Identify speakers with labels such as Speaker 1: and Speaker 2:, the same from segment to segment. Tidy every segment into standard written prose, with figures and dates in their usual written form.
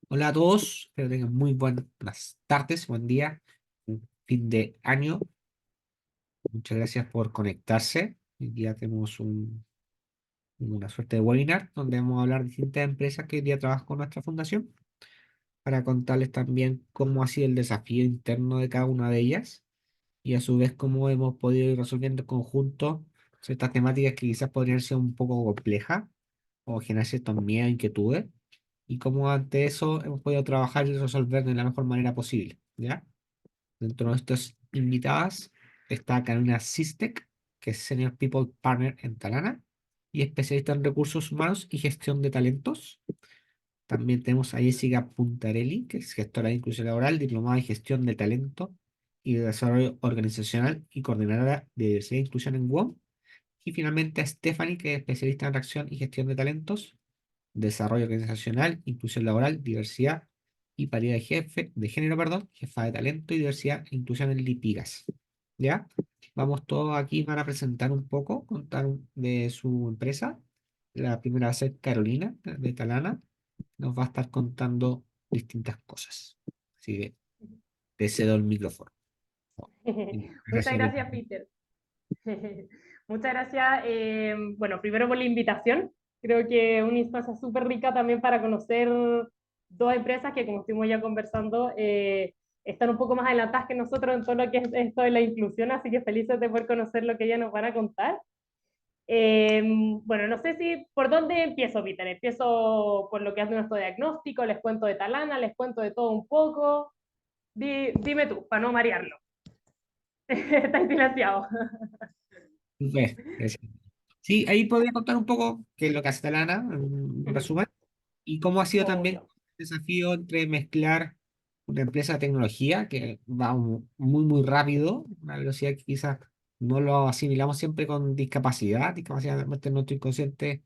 Speaker 1: Hola a todos, espero tengan muy buenas tardes, buen día, un fin de año. Muchas gracias por conectarse. Hoy día tenemos una suerte de webinar donde vamos a hablar de distintas empresas que hoy día trabajan con nuestra fundación para contarles también cómo ha sido el desafío interno de cada una de ellas y a su vez cómo hemos podido ir resolviendo en conjunto ciertas temáticas que quizás podrían ser un poco complejas o generar ciertos miedos, inquietudes y cómo ante eso hemos podido trabajar y resolver de la mejor manera posible, ¿ya? Dentro de estas invitadas está Carolina Sistek, que es Senior People Partner en Talana y especialista en recursos humanos y gestión de talentos. También tenemos a Jessica Puntarelli, que es gestora de inclusión laboral, diplomada en gestión de talento y de desarrollo organizacional y coordinadora de diversidad e inclusión en WOM. Y finalmente a Stephanie, que es especialista en atracción y gestión de talentos, desarrollo organizacional, inclusión laboral, diversidad y paridad de género, perdón, jefa de talento y diversidad e inclusión en Lipigas. ¿Ya? Vamos todos aquí para presentar un poco, contar de su empresa. La primera va a ser Carolina, de Talana. Nos va a estar contando distintas cosas. Así que te cedo el micrófono.
Speaker 2: Muchas
Speaker 1: Gracias.
Speaker 2: gracias, Peter. Muchas gracias, bueno, primero por la invitación. Creo que una instancia súper rica también para conocer dos empresas que, como estuvimos ya conversando, están un poco más adelantadas que nosotros en todo lo que es esto de la inclusión, así que felices de poder conocer lo que ellas nos van a contar. Bueno, no sé si por dónde empiezo, Peter. Empiezo por lo que es nuestro diagnóstico, les cuento de Talana, les cuento de todo un poco. Dime tú, para no marearlo. Está silenciado.
Speaker 1: Súper, gracias. Sí, ahí podría contar un poco qué es lo que hace Talana, en resumen. Y cómo ha sido también
Speaker 2: Obvio.
Speaker 1: el desafío entre mezclar una empresa de tecnología que va muy rápido, una velocidad que quizás no lo asimilamos siempre con discapacidad, discapacidad en nuestro inconsciente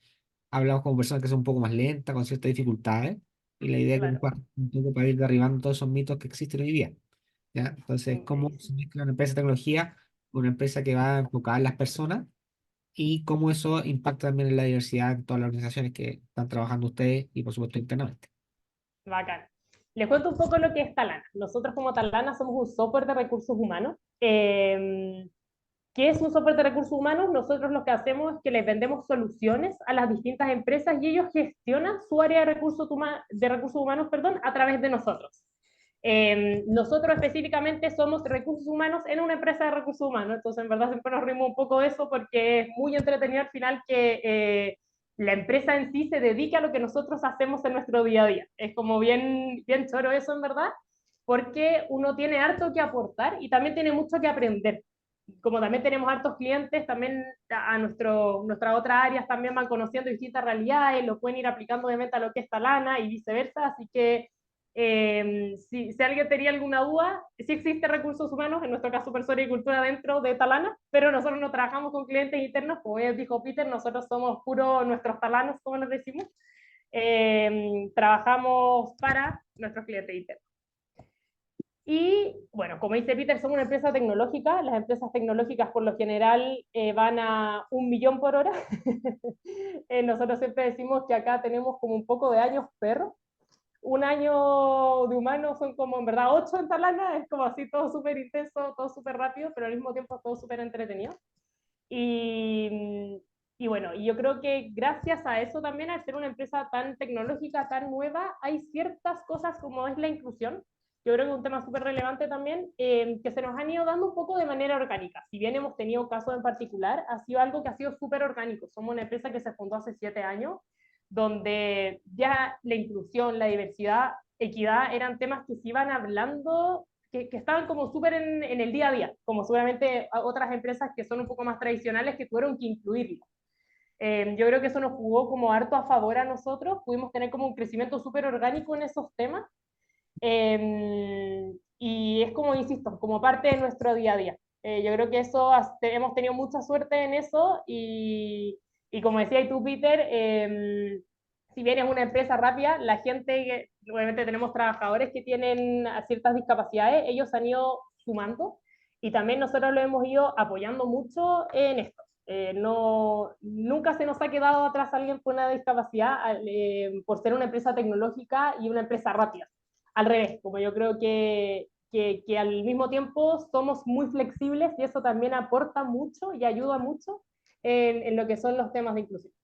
Speaker 1: hablamos con personas que son un poco más lentas, con ciertas dificultades, y la idea es
Speaker 2: Claro,
Speaker 1: un poco para ir derribando todos esos mitos que existen hoy día. ¿Ya? Entonces, cómo se
Speaker 2: buenísimo.
Speaker 1: mezcla una empresa de tecnología con una empresa que va enfocada en las personas y cómo eso impacta también en la diversidad en todas las organizaciones que están trabajando ustedes y por supuesto internamente.
Speaker 2: Bacán. Les cuento un poco lo que es Talana. Nosotros como Talana somos un software de recursos humanos. ¿Qué es un software de recursos humanos? Nosotros lo que hacemos es que les vendemos soluciones a las distintas empresas y ellos gestionan su área de recursos humanos, perdón, a través de nosotros. Nosotros específicamente somos recursos humanos en una empresa de recursos humanos, entonces en verdad siempre nos rimos un poco de eso porque es muy entretenido al final que la empresa en sí se dedique a lo que nosotros hacemos en nuestro día a día. Es como bien choro eso en verdad, porque uno tiene harto que aportar y también tiene mucho que aprender. Como también tenemos hartos clientes, también nuestras otras áreas también van conociendo distintas realidades, lo pueden ir aplicando obviamente a lo que es Talana y viceversa, así que si alguien tenía alguna duda, sí existe recursos humanos, en nuestro caso persona y cultura dentro de Talana, pero nosotros no trabajamos con clientes internos, como ya dijo Peter, nosotros somos puros nuestros talanos, como les decimos, trabajamos para nuestros clientes internos. Y bueno, como dice Peter, somos una empresa tecnológica. Las empresas tecnológicas por lo general van a 1.000.000 por hora. Nosotros siempre decimos que acá tenemos como un poco de años perro. Un año de humano son como en verdad 8 en Talana, es como así todo súper intenso, todo súper rápido, pero al mismo tiempo todo súper entretenido. Y bueno, y yo creo que gracias a eso también, al ser una empresa tan tecnológica, tan nueva, hay ciertas cosas como es la inclusión. Yo creo que es un tema súper relevante también, que se nos han ido dando un poco de manera orgánica. Si bien hemos tenido casos en particular, ha sido algo que ha sido súper orgánico. Somos una empresa que se fundó hace 7 años, donde ya la inclusión, la diversidad, equidad eran temas que se iban hablando que estaban como súper en el día a día, como seguramente otras empresas que son un poco más tradicionales que tuvieron que incluirlo. Yo creo que eso nos jugó como harto a favor a nosotros, pudimos tener como un crecimiento súper orgánico en esos temas, y es como, insisto, como parte de nuestro día a día. Yo creo que eso, hemos tenido mucha suerte en eso y como decía tú, Peter, si bien es una empresa rápida, la gente, obviamente tenemos trabajadores que tienen ciertas discapacidades, ellos han ido sumando y también nosotros lo hemos ido apoyando mucho en esto. No, nunca se nos ha quedado atrás alguien con una discapacidad por ser una empresa tecnológica y una empresa rápida. Al revés, como yo creo que al mismo tiempo somos muy flexibles y eso también aporta mucho y ayuda mucho en lo que son los temas de inclusión.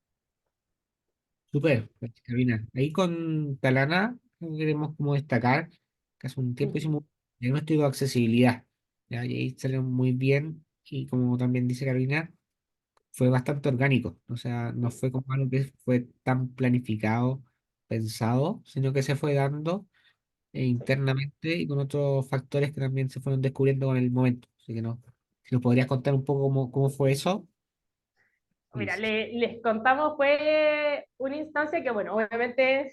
Speaker 1: Súper, pues, Carolina. Ahí con Talana queremos como destacar que hace un tiempo
Speaker 2: Ujú.
Speaker 1: hicimos un diagnóstico de accesibilidad, ¿ya? Y ahí salió muy bien y como también dice Carolina, fue bastante orgánico. O sea, no fue como algo que fue tan planificado, pensado, sino que se fue dando
Speaker 2: Sí.
Speaker 1: internamente y con otros factores que también se fueron descubriendo con el momento. Así que no, si nos podrías contar un poco cómo fue eso.
Speaker 2: Mira,
Speaker 1: Feliz.
Speaker 2: les contamos, fue una instancia que, bueno, obviamente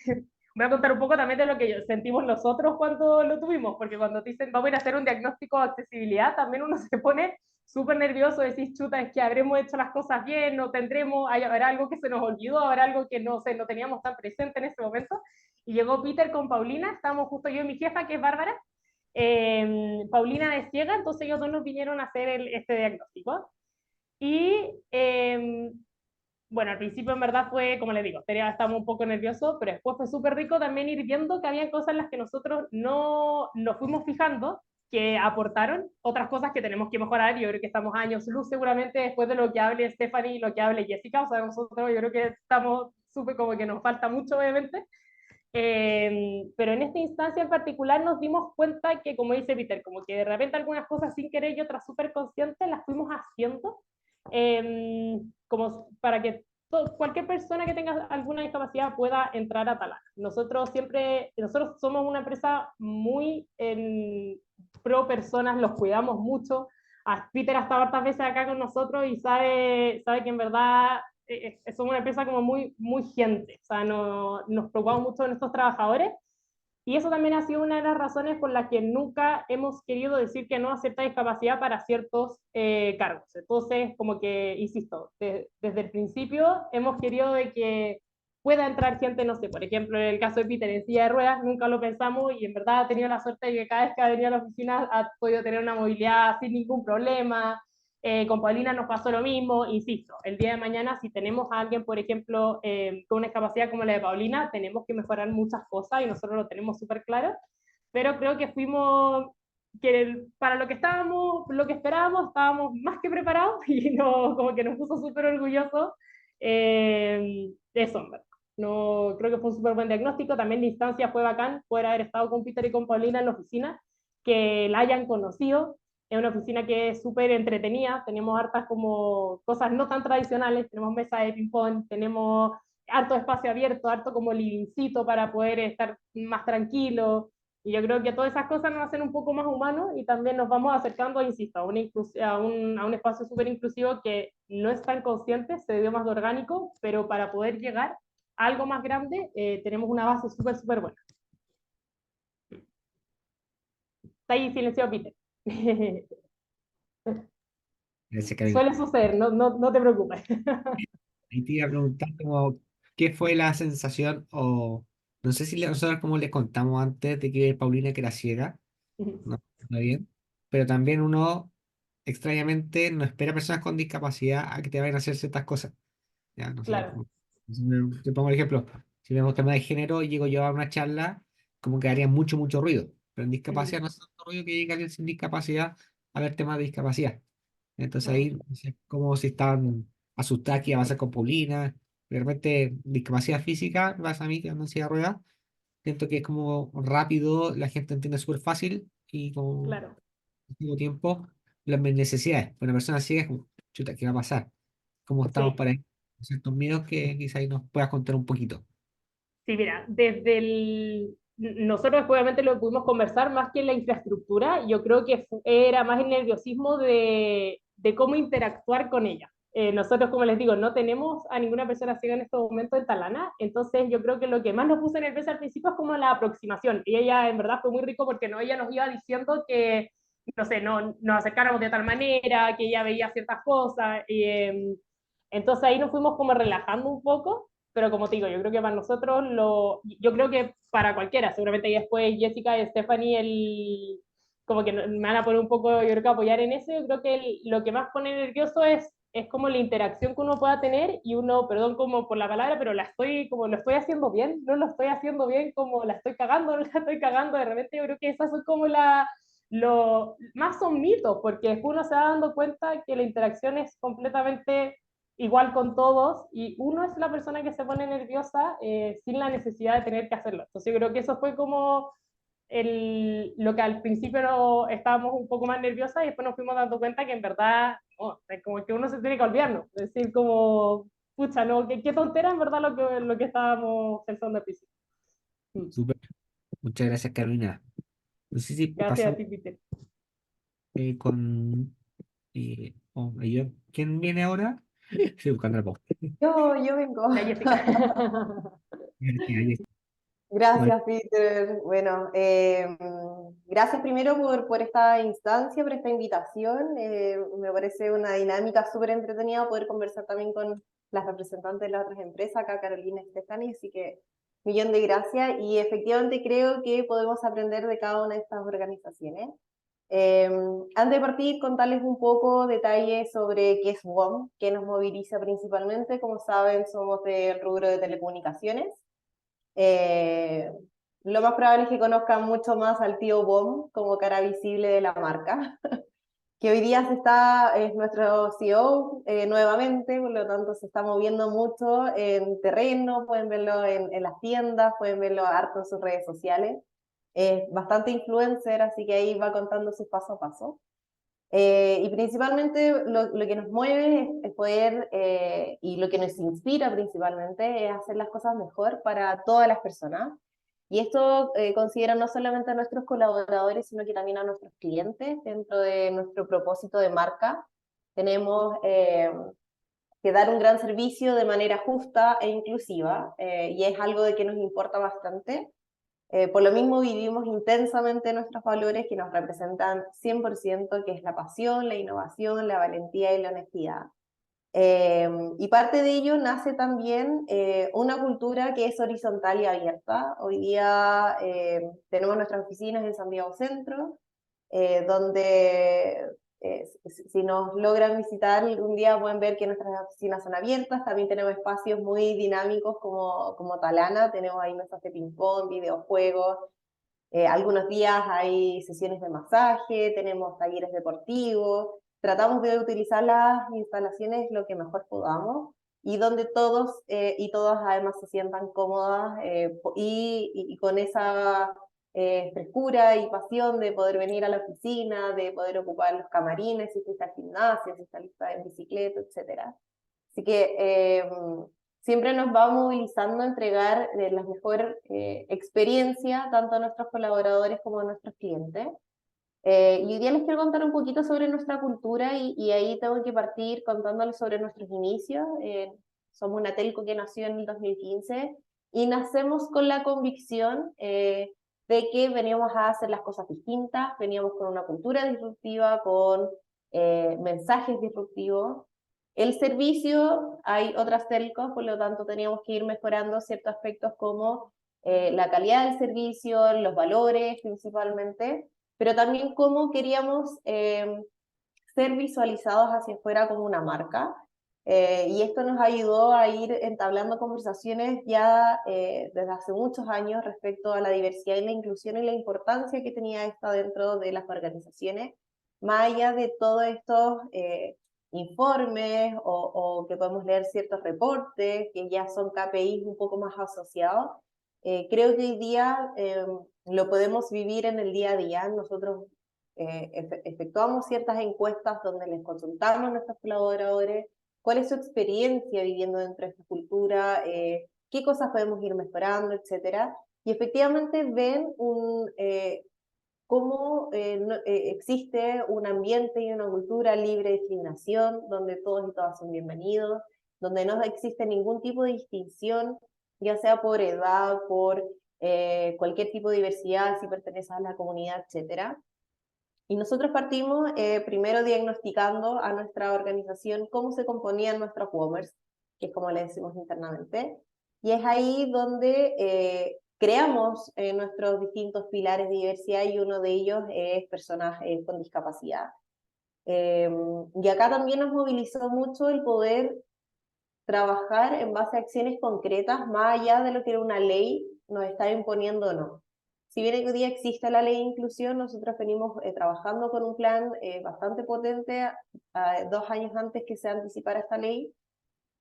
Speaker 2: voy a contar un poco también de lo que sentimos nosotros cuando lo tuvimos, porque cuando te dicen vamos a ir a hacer un diagnóstico de accesibilidad, también uno se pone súper nervioso, decís, chuta, es que habremos hecho las cosas bien, no tendremos, habrá algo que se nos olvidó, habrá algo que no sé, no teníamos tan presente en ese momento. Y llegó Peter con Paulina, estábamos justo yo y mi jefa, que es Bárbara. Paulina es ciega, entonces ellos dos nos vinieron a hacer este diagnóstico. Y bueno, al principio en verdad fue, como les digo, estábamos un poco nerviosos, pero después fue súper rico también ir viendo que había cosas en las que nosotros no nos fuimos fijando, que aportaron otras cosas que tenemos que mejorar. Yo creo que estamos años luz seguramente después de lo que hable Stephanie y lo que hable Jessica. O sea, nosotros yo creo que estamos súper como que nos falta mucho, obviamente. Pero en esta instancia en particular nos dimos cuenta que, como dice Peter, como que de repente algunas cosas sin querer y otras súper conscientes las fuimos haciendo, como para que cualquier persona que tenga alguna discapacidad pueda entrar a Talana. Nosotros somos una empresa muy pro personas, los cuidamos mucho. Peter ha estado hartas veces acá con nosotros y sabe que en verdad somos una empresa como muy, muy gente, o sea, nos preocupamos mucho de nuestros trabajadores y eso también ha sido una de las razones por las que nunca hemos querido decir que no a cierta discapacidad para ciertos cargos. Entonces, como que, insisto, desde el principio hemos querido de que pueda entrar gente, no sé, por ejemplo, en el caso de Peter en silla de ruedas, nunca lo pensamos y en verdad ha tenido la suerte de que cada vez que ha venido a la oficina ha podido tener una movilidad sin ningún problema. Con Paulina nos pasó lo mismo, insisto, el día de mañana si tenemos a alguien, por ejemplo, con una discapacidad como la de Paulina, tenemos que mejorar muchas cosas y nosotros lo tenemos súper claro, pero creo que fuimos, que para lo que estábamos, lo que esperábamos, estábamos más que preparados y no, como que nos puso súper orgullosos de eso, ¿verdad? No, creo que fue un súper buen diagnóstico, también la instancia fue bacán, poder haber estado con Peter y con Paulina en la oficina, que la hayan conocido, es una oficina que es súper entretenida, tenemos hartas como cosas no tan tradicionales, tenemos mesa de ping-pong, tenemos harto espacio abierto, harto como livingcito para poder estar más tranquilo. Y yo creo que todas esas cosas nos hacen un poco más humanos y también nos vamos acercando, insisto, a un espacio súper inclusivo que no es tan consciente, se dio más de orgánico, pero para poder llegar a algo más grande tenemos una base súper, súper buena. Está ahí silenciado, Peter.
Speaker 1: Gracias, Carolina.
Speaker 2: Suele suceder, no te preocupes.
Speaker 1: Ahí te iba a preguntar como, ¿qué fue la sensación o no sé si nosotros como les contamos antes de que Paulina que era ciega, no, no bien, pero también uno extrañamente no espera personas con discapacidad a que te vayan a hacer ciertas cosas. Ya, no sé,
Speaker 2: Claro,
Speaker 1: como, te pongo el ejemplo, si vemos tema de género y llego yo a una charla, como que haría mucho, mucho ruido, pero en discapacidad no hace tanto ruido que llegue alguien sin discapacidad a ver temas de discapacidad. Entonces
Speaker 2: no,
Speaker 1: ahí no sé, como si estaban asustadas que iba a pasar con Paulina. De repente, discapacidad física, me pasa a mí que ando en silla de ruedas, siento que es como rápido, la gente entiende súper fácil y como
Speaker 2: claro.
Speaker 1: al mismo tiempo las mis necesidades. Una persona ciega es como, chuta, ¿qué va a pasar? ¿Cómo estamos
Speaker 2: Sí,
Speaker 1: para ahí? Ciertos miedos que quizá ahí nos puedas contar un poquito.
Speaker 2: sí, mira, nosotros obviamente lo pudimos conversar más que en la infraestructura, yo creo que era más el nerviosismo de cómo interactuar con ella. Nosotros, como les digo, no tenemos a ninguna persona ciega en este momento en Talana, entonces yo creo que lo que más nos puso nerviosa al principio es como la aproximación, y ella en verdad fue muy rico porque no, ella nos iba diciendo que, no sé, no, nos acercáramos de tal manera, que ella veía ciertas cosas, y entonces ahí nos fuimos como relajando un poco, pero como te digo, yo creo que para nosotros, yo creo que para cualquiera, seguramente y después Jessica y Stephanie, como que me van a poner un poco, yo creo que apoyar en eso, yo creo que lo que más pone nervioso es es como la interacción que uno pueda tener y uno, perdón como por la palabra, pero como lo estoy haciendo bien, no lo estoy haciendo bien, como la estoy cagando, no la estoy cagando, de repente yo creo que esas son como más son mitos, porque después uno se va dando cuenta que la interacción es completamente igual con todos y uno es la persona que se pone nerviosa sin la necesidad de tener que hacerlo. Entonces yo creo que eso fue como lo que al principio no, estábamos un poco más nerviosas y después nos fuimos dando cuenta que en verdad, oh, como que uno se tiene que olvidarnos, es decir, como, pucha, no, qué tontera en verdad lo que estábamos pensando al principio. Mm.
Speaker 1: Súper. Muchas gracias, Carolina. No sé si
Speaker 2: Gracias a
Speaker 1: pasamos
Speaker 2: ti, Peter.
Speaker 1: con... ¿Quién viene ahora? Estoy buscando la pauta.
Speaker 3: Yo vengo.
Speaker 2: La Jessica.
Speaker 1: Ahí está. Bueno,
Speaker 3: Gracias, Peter. Bueno, gracias primero por esta instancia, por esta invitación. Me parece una dinámica súper entretenida poder conversar también con las representantes de las otras empresas, acá Carolina y Stephanie, así que millón de gracias. Y efectivamente creo que podemos aprender de cada una de estas organizaciones. Eh, Antes de partir, contarles un poco detalles sobre qué es WOM, qué nos moviliza principalmente. Como saben, somos del rubro de telecomunicaciones. Eh, lo más probable es que conozcan mucho más al tío Bom como cara visible de la marca, que hoy día es nuestro CEO nuevamente, por lo tanto se está moviendo mucho en terreno, pueden verlo en las tiendas, pueden verlo harto en sus redes sociales. Es bastante influencer, así que ahí va contando sus paso a paso. Y principalmente lo que nos mueve es poder, y lo que nos inspira principalmente es hacer las cosas mejor para todas las personas. Y esto considera no solamente a nuestros colaboradores, sino que también a nuestros clientes dentro de nuestro propósito de marca. Tenemos que dar un gran servicio de manera justa e inclusiva, y es algo de que nos importa bastante. Por lo mismo vivimos intensamente nuestros valores que nos representan 100%, que es la pasión, la innovación, la valentía y la honestidad. Y parte de ello nace también una cultura que es horizontal y abierta. Hoy día tenemos nuestras oficinas en Santiago Centro, donde si nos logran visitar un día pueden ver que nuestras oficinas son abiertas. También tenemos espacios muy dinámicos como Talana, tenemos ahí mesas de ping-pong, videojuegos. Algunos días hay sesiones de masaje, tenemos talleres deportivos, tratamos de utilizar las instalaciones lo que mejor podamos y donde todos y todas además se sientan cómodas y con esa frescura y pasión de poder venir a la oficina, de poder ocupar los camarines, si está al gimnasio, si está lista en bicicleta, etc. Así que siempre nos va movilizando a entregar la mejor experiencia tanto a nuestros colaboradores como a nuestros clientes. Y hoy día les quiero contar un poquito sobre nuestra cultura y ahí tengo que partir contándoles sobre nuestros inicios. Somos una telco que nació en el 2015 y nacemos con la convicción de que veníamos a hacer las cosas distintas, veníamos con una cultura disruptiva, con mensajes disruptivos. El servicio, hay otras telcos, por lo tanto teníamos que ir mejorando ciertos aspectos como la calidad del servicio, los valores principalmente, pero también cómo queríamos ser visualizados hacia afuera como una marca. Y esto nos ayudó a ir entablando conversaciones ya desde hace muchos años respecto a la diversidad y la inclusión y la importancia que tenía esta dentro de las organizaciones, más allá de todos estos informes o que podemos leer ciertos reportes que ya son KPIs un poco más asociados. Creo que hoy día lo podemos vivir en el día a día. Nosotros efectuamos ciertas encuestas donde les consultamos a nuestros colaboradores cuál es su experiencia viviendo dentro de esta cultura, qué cosas podemos ir mejorando, etcétera. Y efectivamente ven cómo existe un ambiente y una cultura libre de discriminación, donde todos y todas son bienvenidos, donde no existe ningún tipo de distinción, ya sea por edad, por cualquier tipo de diversidad, si perteneces a la comunidad, etcétera. Y nosotros partimos primero diagnosticando a nuestra organización cómo se componían nuestros WOMers, que es como le decimos internamente, y es ahí donde creamos nuestros distintos pilares de diversidad y uno de ellos es personas con discapacidad. Y acá también nos movilizó mucho el poder trabajar en base a acciones concretas, más allá de lo que una ley nos está imponiendo o no. Si bien hoy día existe la ley de inclusión, nosotros venimos trabajando con un plan bastante potente 2 años antes que se anticipara esta ley.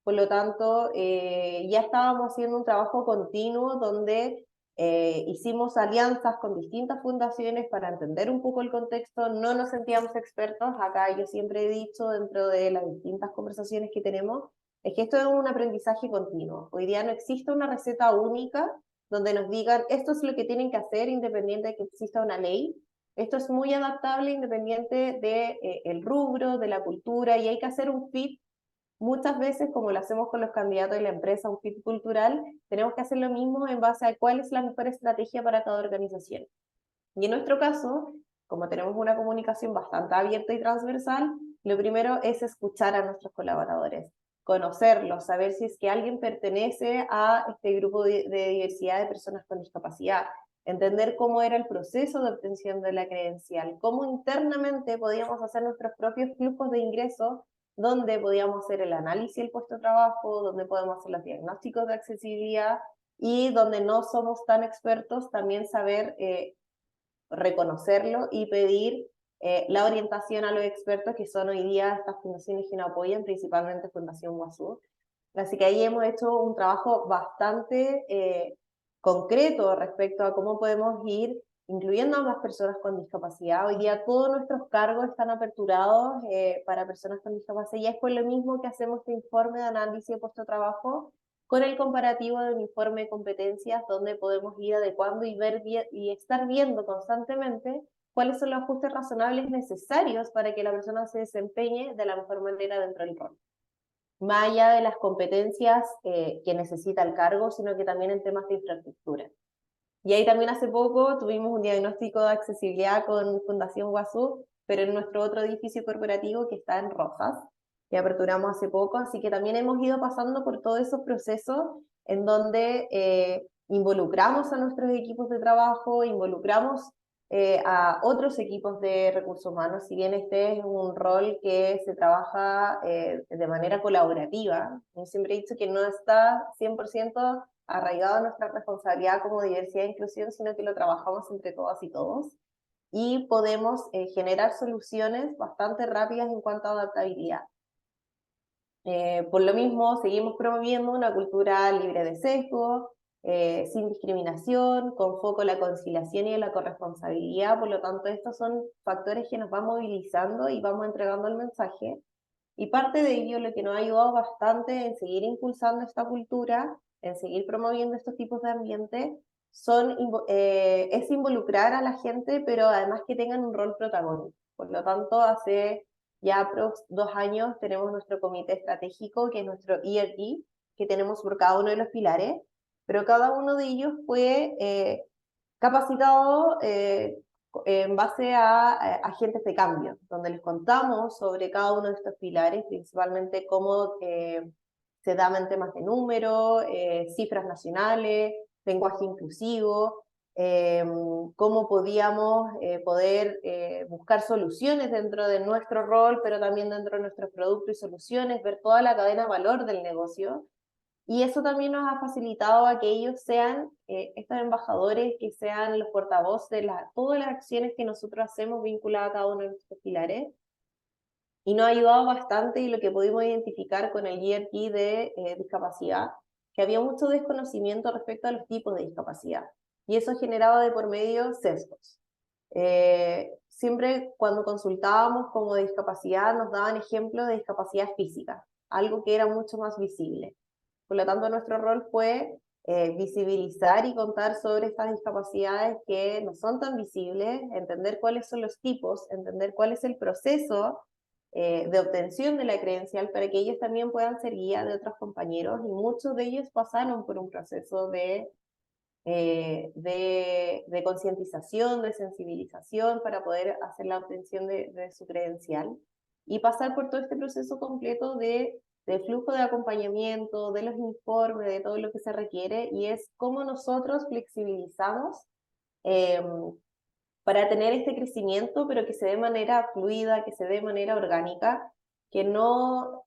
Speaker 3: Por lo tanto, ya estábamos haciendo un trabajo continuo donde hicimos alianzas con distintas fundaciones para entender un poco el contexto. No nos sentíamos expertos. Acá yo siempre he dicho, dentro de las distintas conversaciones que tenemos, es que esto es un aprendizaje continuo. Hoy día no existe una receta única donde nos digan esto es lo que tienen que hacer independiente de que exista una ley. Esto es muy adaptable independiente del rubro, de la cultura, y hay que hacer un fit. Muchas veces, como lo hacemos con los candidatos de la empresa, un fit cultural, tenemos que hacer lo mismo en base a cuál es la mejor estrategia para cada organización. Y en nuestro caso, como tenemos una comunicación bastante abierta y transversal, lo primero es escuchar a nuestros colaboradores, conocerlos, saber si es que alguien pertenece a este grupo de diversidad de personas con discapacidad, entender cómo era el proceso de obtención de la credencial, cómo internamente podíamos hacer nuestros propios flujos de ingresos, donde podíamos hacer el análisis del puesto de trabajo, donde podemos hacer los diagnósticos de accesibilidad, y donde no somos tan expertos, también saber reconocerlo y pedir la orientación a los expertos, que son hoy día estas fundaciones que nos apoyan, principalmente Fundación Guazú. Así que ahí hemos hecho un trabajo bastante concreto respecto a cómo podemos ir incluyendo a más personas con discapacidad. Hoy día todos nuestros cargos están aperturados para personas con discapacidad, y es por lo mismo que hacemos este informe de análisis de puesto de trabajo con el comparativo de un informe de competencias, donde podemos ir adecuando y ver y estar viendo constantemente cuáles son los ajustes razonables necesarios para que la persona se desempeñe de la mejor manera dentro del rol. Más allá de las competencias que necesita el cargo, sino que también en temas de infraestructura. Y ahí también hace poco tuvimos un diagnóstico de accesibilidad con Fundación Guazú, pero en nuestro otro edificio corporativo que está en Rosas, que aperturamos hace poco, así que también hemos ido pasando por todos esos procesos en donde involucramos a nuestros equipos de trabajo, involucramos a otros equipos de recursos humanos, si bien este es un rol que se trabaja de manera colaborativa. Yo siempre he dicho que no está 100% arraigado a nuestra responsabilidad como diversidad e inclusión, sino que lo trabajamos entre todas y todos, y podemos generar soluciones bastante rápidas en cuanto a adaptabilidad. Por lo mismo, seguimos promoviendo una cultura libre de sesgo, sin discriminación, con foco en la conciliación y en la corresponsabilidad. Por lo tanto, estos son factores que nos van movilizando y vamos entregando el mensaje. Y parte de ello, lo que nos ha ayudado bastante en seguir impulsando esta cultura, en seguir promoviendo estos tipos de ambiente, es involucrar a la gente, pero además que tengan un rol protagónico. Por lo tanto, hace ya 2 años tenemos nuestro comité estratégico, que es nuestro ERG, que tenemos por cada uno de los pilares, pero cada uno de ellos fue capacitado en base a agentes de cambio, donde les contamos sobre cada uno de estos pilares, principalmente cómo se daban temas de número, cifras nacionales, lenguaje inclusivo, cómo podíamos poder buscar soluciones dentro de nuestro rol, pero también dentro de nuestros productos y soluciones, ver toda la cadena de valor del negocio. Y eso también nos ha facilitado a que ellos sean estos embajadores, que sean los portavoces de todas las acciones que nosotros hacemos vinculadas a cada uno de nuestros pilares. Y nos ha ayudado bastante, y lo que pudimos identificar con el ERG de discapacidad, que había mucho desconocimiento respecto a los tipos de discapacidad. Y eso generaba de por medio sesgos. Siempre cuando consultábamos como de discapacidad nos daban ejemplos de discapacidad física, algo que era mucho más visible. Por lo tanto, nuestro rol fue visibilizar y contar sobre estas discapacidades que no son tan visibles, entender cuáles son los tipos, entender cuál es el proceso de obtención de la credencial, para que ellos también puedan ser guía de otros compañeros, y muchos de ellos pasaron por un proceso de concientización, de sensibilización para poder hacer la obtención de su credencial, y pasar por todo este proceso completo de flujo de acompañamiento, de los informes, de todo lo que se requiere, y es cómo nosotros flexibilizamos para tener este crecimiento, pero que se dé de manera fluida, que se dé de manera orgánica, que no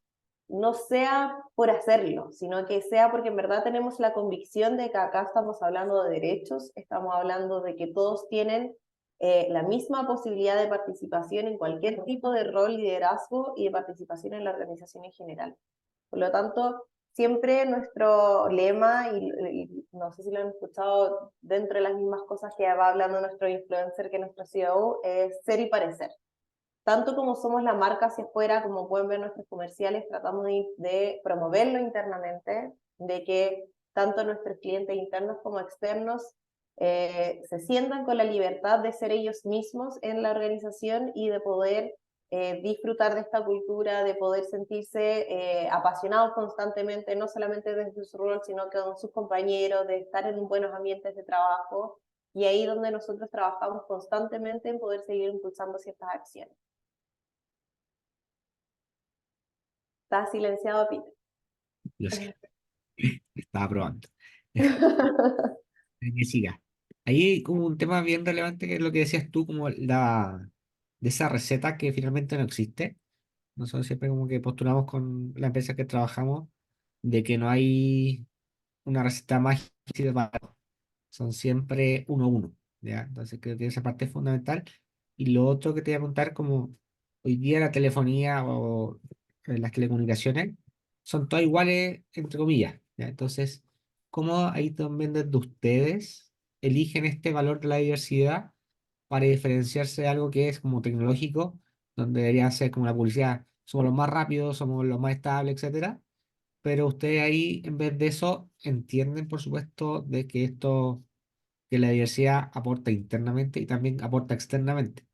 Speaker 3: sea por hacerlo, sino que sea porque en verdad tenemos la convicción de que acá estamos hablando de derechos, estamos hablando de que todos tienen la misma posibilidad de participación en cualquier tipo de rol, liderazgo y de participación en la organización en general. Por lo tanto, siempre nuestro lema, y no sé si lo han escuchado dentro de las mismas cosas que va hablando nuestro influencer que nuestro CEO, es ser y parecer. Tanto como somos la marca hacia afuera, como pueden ver nuestros comerciales, tratamos de promoverlo internamente, de que tanto nuestros clientes internos como externos se sientan con la libertad de ser ellos mismos en la organización y de poder disfrutar de esta cultura, de poder sentirse apasionados constantemente, no solamente desde su rol, sino que con sus compañeros, de estar en buenos ambientes de trabajo. Y ahí donde nosotros trabajamos constantemente en poder seguir impulsando ciertas acciones. Está silenciado, Peter.
Speaker 1: Lo sé, estaba probando. Que siga. Ahí hay como un tema bien relevante que es lo que decías tú, como de esa receta que finalmente no existe. Nosotros siempre como que postulamos con la empresa que trabajamos de que no hay una receta mágica así de barato. Son siempre uno a uno, ¿ya? Entonces creo que esa parte es fundamental. Y lo otro que te voy a contar, como hoy día la telefonía o las telecomunicaciones son todas iguales, entre comillas, ¿ya? Entonces, ¿cómo ahí también desde ustedes eligen este valor de la diversidad para diferenciarse de algo que es como tecnológico, donde debería ser como la publicidad, somos los más rápidos, somos los más estables, etcétera? Pero ustedes ahí, en vez de eso, entienden, por supuesto, de que esto, que la diversidad aporta internamente y también aporta externamente,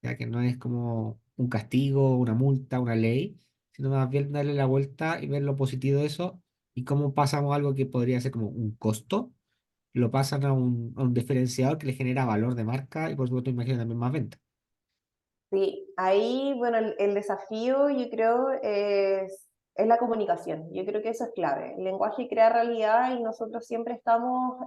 Speaker 1: ya que no es como un castigo, una multa, una ley, sino más bien darle la vuelta y ver lo positivo de eso y cómo pasamos algo que podría ser como un costo, lo pasan a un diferenciador que le genera valor de marca y por supuesto imagino también más venta.
Speaker 3: Sí, ahí, bueno, el desafío yo creo es la comunicación. Yo creo que eso es clave. El lenguaje crea realidad y nosotros siempre estamos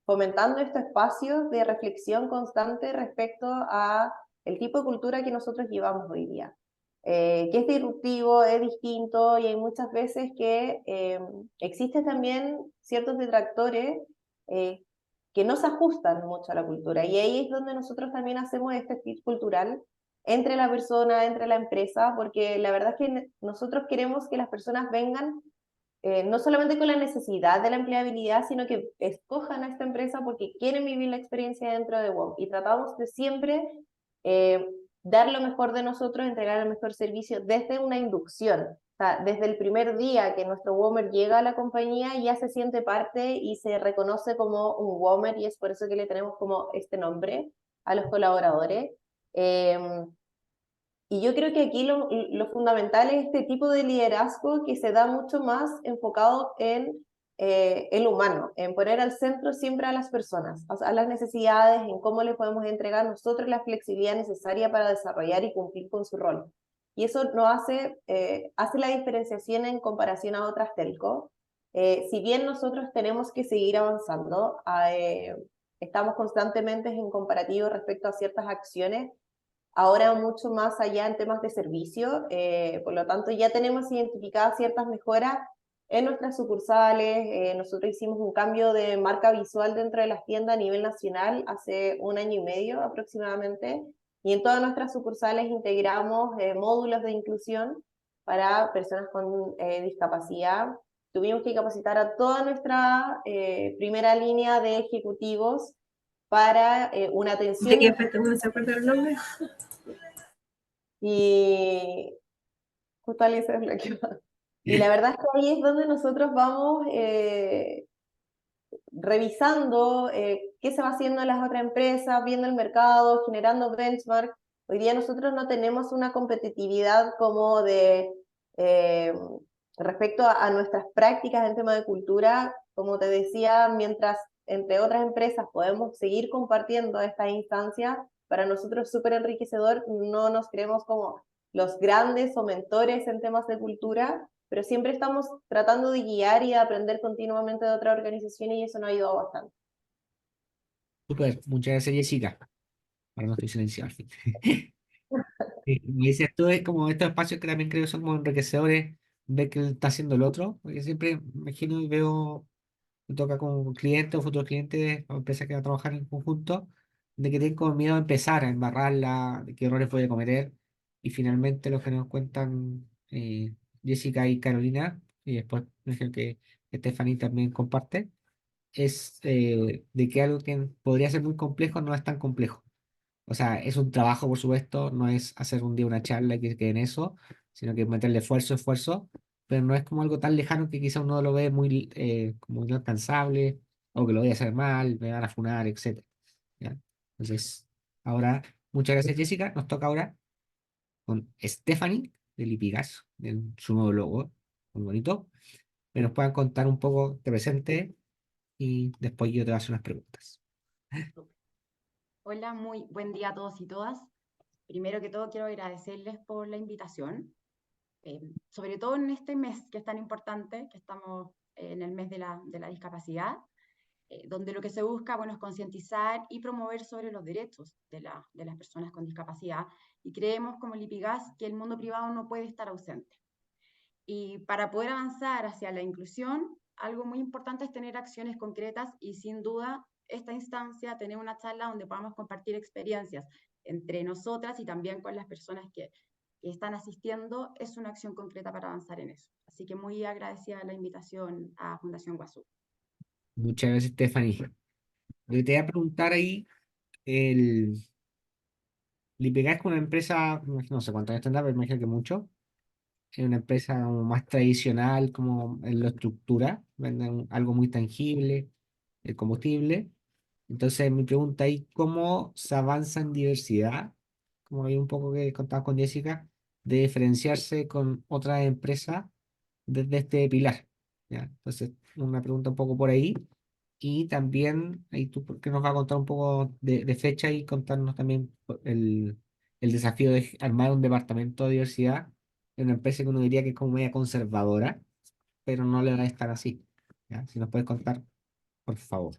Speaker 3: fomentando estos espacios de reflexión constante respecto a el tipo de cultura que nosotros llevamos hoy día. Que es disruptivo, es distinto y hay muchas veces que existen también ciertos detractores eh, que no se ajustan mucho a la cultura. Y ahí es donde nosotros también hacemos este fit cultural entre la persona, entre la empresa, porque la verdad es que nosotros queremos que las personas vengan no solamente con la necesidad de la empleabilidad, sino que escojan a esta empresa porque quieren vivir la experiencia dentro de WOM. Y tratamos de siempre eh, dar lo mejor de nosotros, entregar el mejor servicio desde una inducción. O sea, desde el primer día que nuestro WOMer llega a la compañía, ya se siente parte y se reconoce como un WOMer, y es por eso que le tenemos como este nombre a los colaboradores. Y yo creo que aquí lo fundamental es este tipo de liderazgo que se da mucho más enfocado en el humano, en poner al centro siempre a las personas, a las necesidades, en cómo le podemos entregar nosotros la flexibilidad necesaria para desarrollar y cumplir con su rol. Y eso no hace la diferenciación en comparación a otras telcos. Si bien nosotros tenemos que seguir avanzando, estamos constantemente en comparativo respecto a ciertas acciones ahora mucho más allá en temas de servicio, por lo tanto ya tenemos identificadas ciertas mejoras en nuestras sucursales, nosotros hicimos un cambio de marca visual dentro de las tiendas a nivel nacional hace un año y medio aproximadamente, y en todas nuestras sucursales integramos módulos de inclusión para personas con discapacidad. Tuvimos que capacitar a toda nuestra primera línea de ejecutivos para una
Speaker 4: ¿De
Speaker 3: atención
Speaker 4: qué fecha no se acuerda el nombre?
Speaker 3: y justo alguien se desbloqueó. Y la verdad es que ahí es donde nosotros vamos revisando qué se va haciendo en las otras empresas, viendo el mercado, generando benchmark. Hoy día nosotros no tenemos una competitividad como de eh, respecto a nuestras prácticas en tema de cultura. Como te decía, mientras entre otras empresas podemos seguir compartiendo estas instancias, para nosotros es súper enriquecedor, no nos creemos como los grandes o mentores en temas de cultura, pero siempre estamos tratando de guiar y de aprender continuamente de otras organizaciones y eso nos ha ayudado bastante.
Speaker 1: Súper, muchas gracias Jessica. Ahora no estoy silenciado al fin. Sí, me dices tú, es como estos espacios que también creo que son como enriquecedores, ver que está haciendo el otro, porque siempre me imagino y veo, me toca con clientes o futuros clientes o empresas que van a trabajar en conjunto, de que tienen como miedo a empezar, a embarrarla, de qué errores voy a cometer, y finalmente lo que nos cuentan Jessica y Carolina, y después me imagino que Stephanie también comparte, es de que algo que podría ser muy complejo no es tan complejo. O sea, es un trabajo, por supuesto, no es hacer un día una charla y que quede en eso, sino que meterle esfuerzo, pero no es como algo tan lejano que quizá uno lo ve muy como inalcanzable, o que lo voy a hacer mal, me van a funar, etcétera. ¿Ya? Entonces, ahora, muchas gracias, Jessica. Nos toca ahora con Stephanie de Lipigas, de su nuevo logo, muy bonito, que nos puedan contar un poco de presente y después yo te voy a hacer unas preguntas.
Speaker 4: Hola, muy buen día a todos y todas. Primero que todo, quiero agradecerles por la invitación, sobre todo en este mes que es tan importante, que estamos en el mes de la discapacidad, donde lo que se busca, bueno, es concientizar y promover sobre los derechos de las personas con discapacidad. Y creemos, como Lipigas, que el mundo privado no puede estar ausente. Y para poder avanzar hacia la inclusión, algo muy importante es tener acciones concretas y sin duda esta instancia, tener una charla donde podamos compartir experiencias entre nosotras y también con las personas que están asistiendo, es una acción concreta para avanzar en eso. Así que muy agradecida la invitación a Fundación Guazú.
Speaker 1: Muchas gracias, Stephanie. Lo que te voy a preguntar ahí, el Lipegas es una empresa, no sé cuántos años tendrá, pero me imagino que mucho. Es una empresa como más tradicional, como en la estructura, venden algo muy tangible, el combustible. Entonces, mi pregunta ahí, ¿cómo se avanza en diversidad? Como hay un poco que contaba con Jessica, de diferenciarse con otra empresa desde este pilar. ¿Ya? Entonces, una pregunta un poco por ahí. Y también, ahí tú, ¿por qué nos va a contar un poco de fecha y contarnos también el desafío de armar un departamento de diversidad en una empresa que uno diría que es como media conservadora, pero no le va a estar así? ¿Ya? Si nos puedes contar, por favor.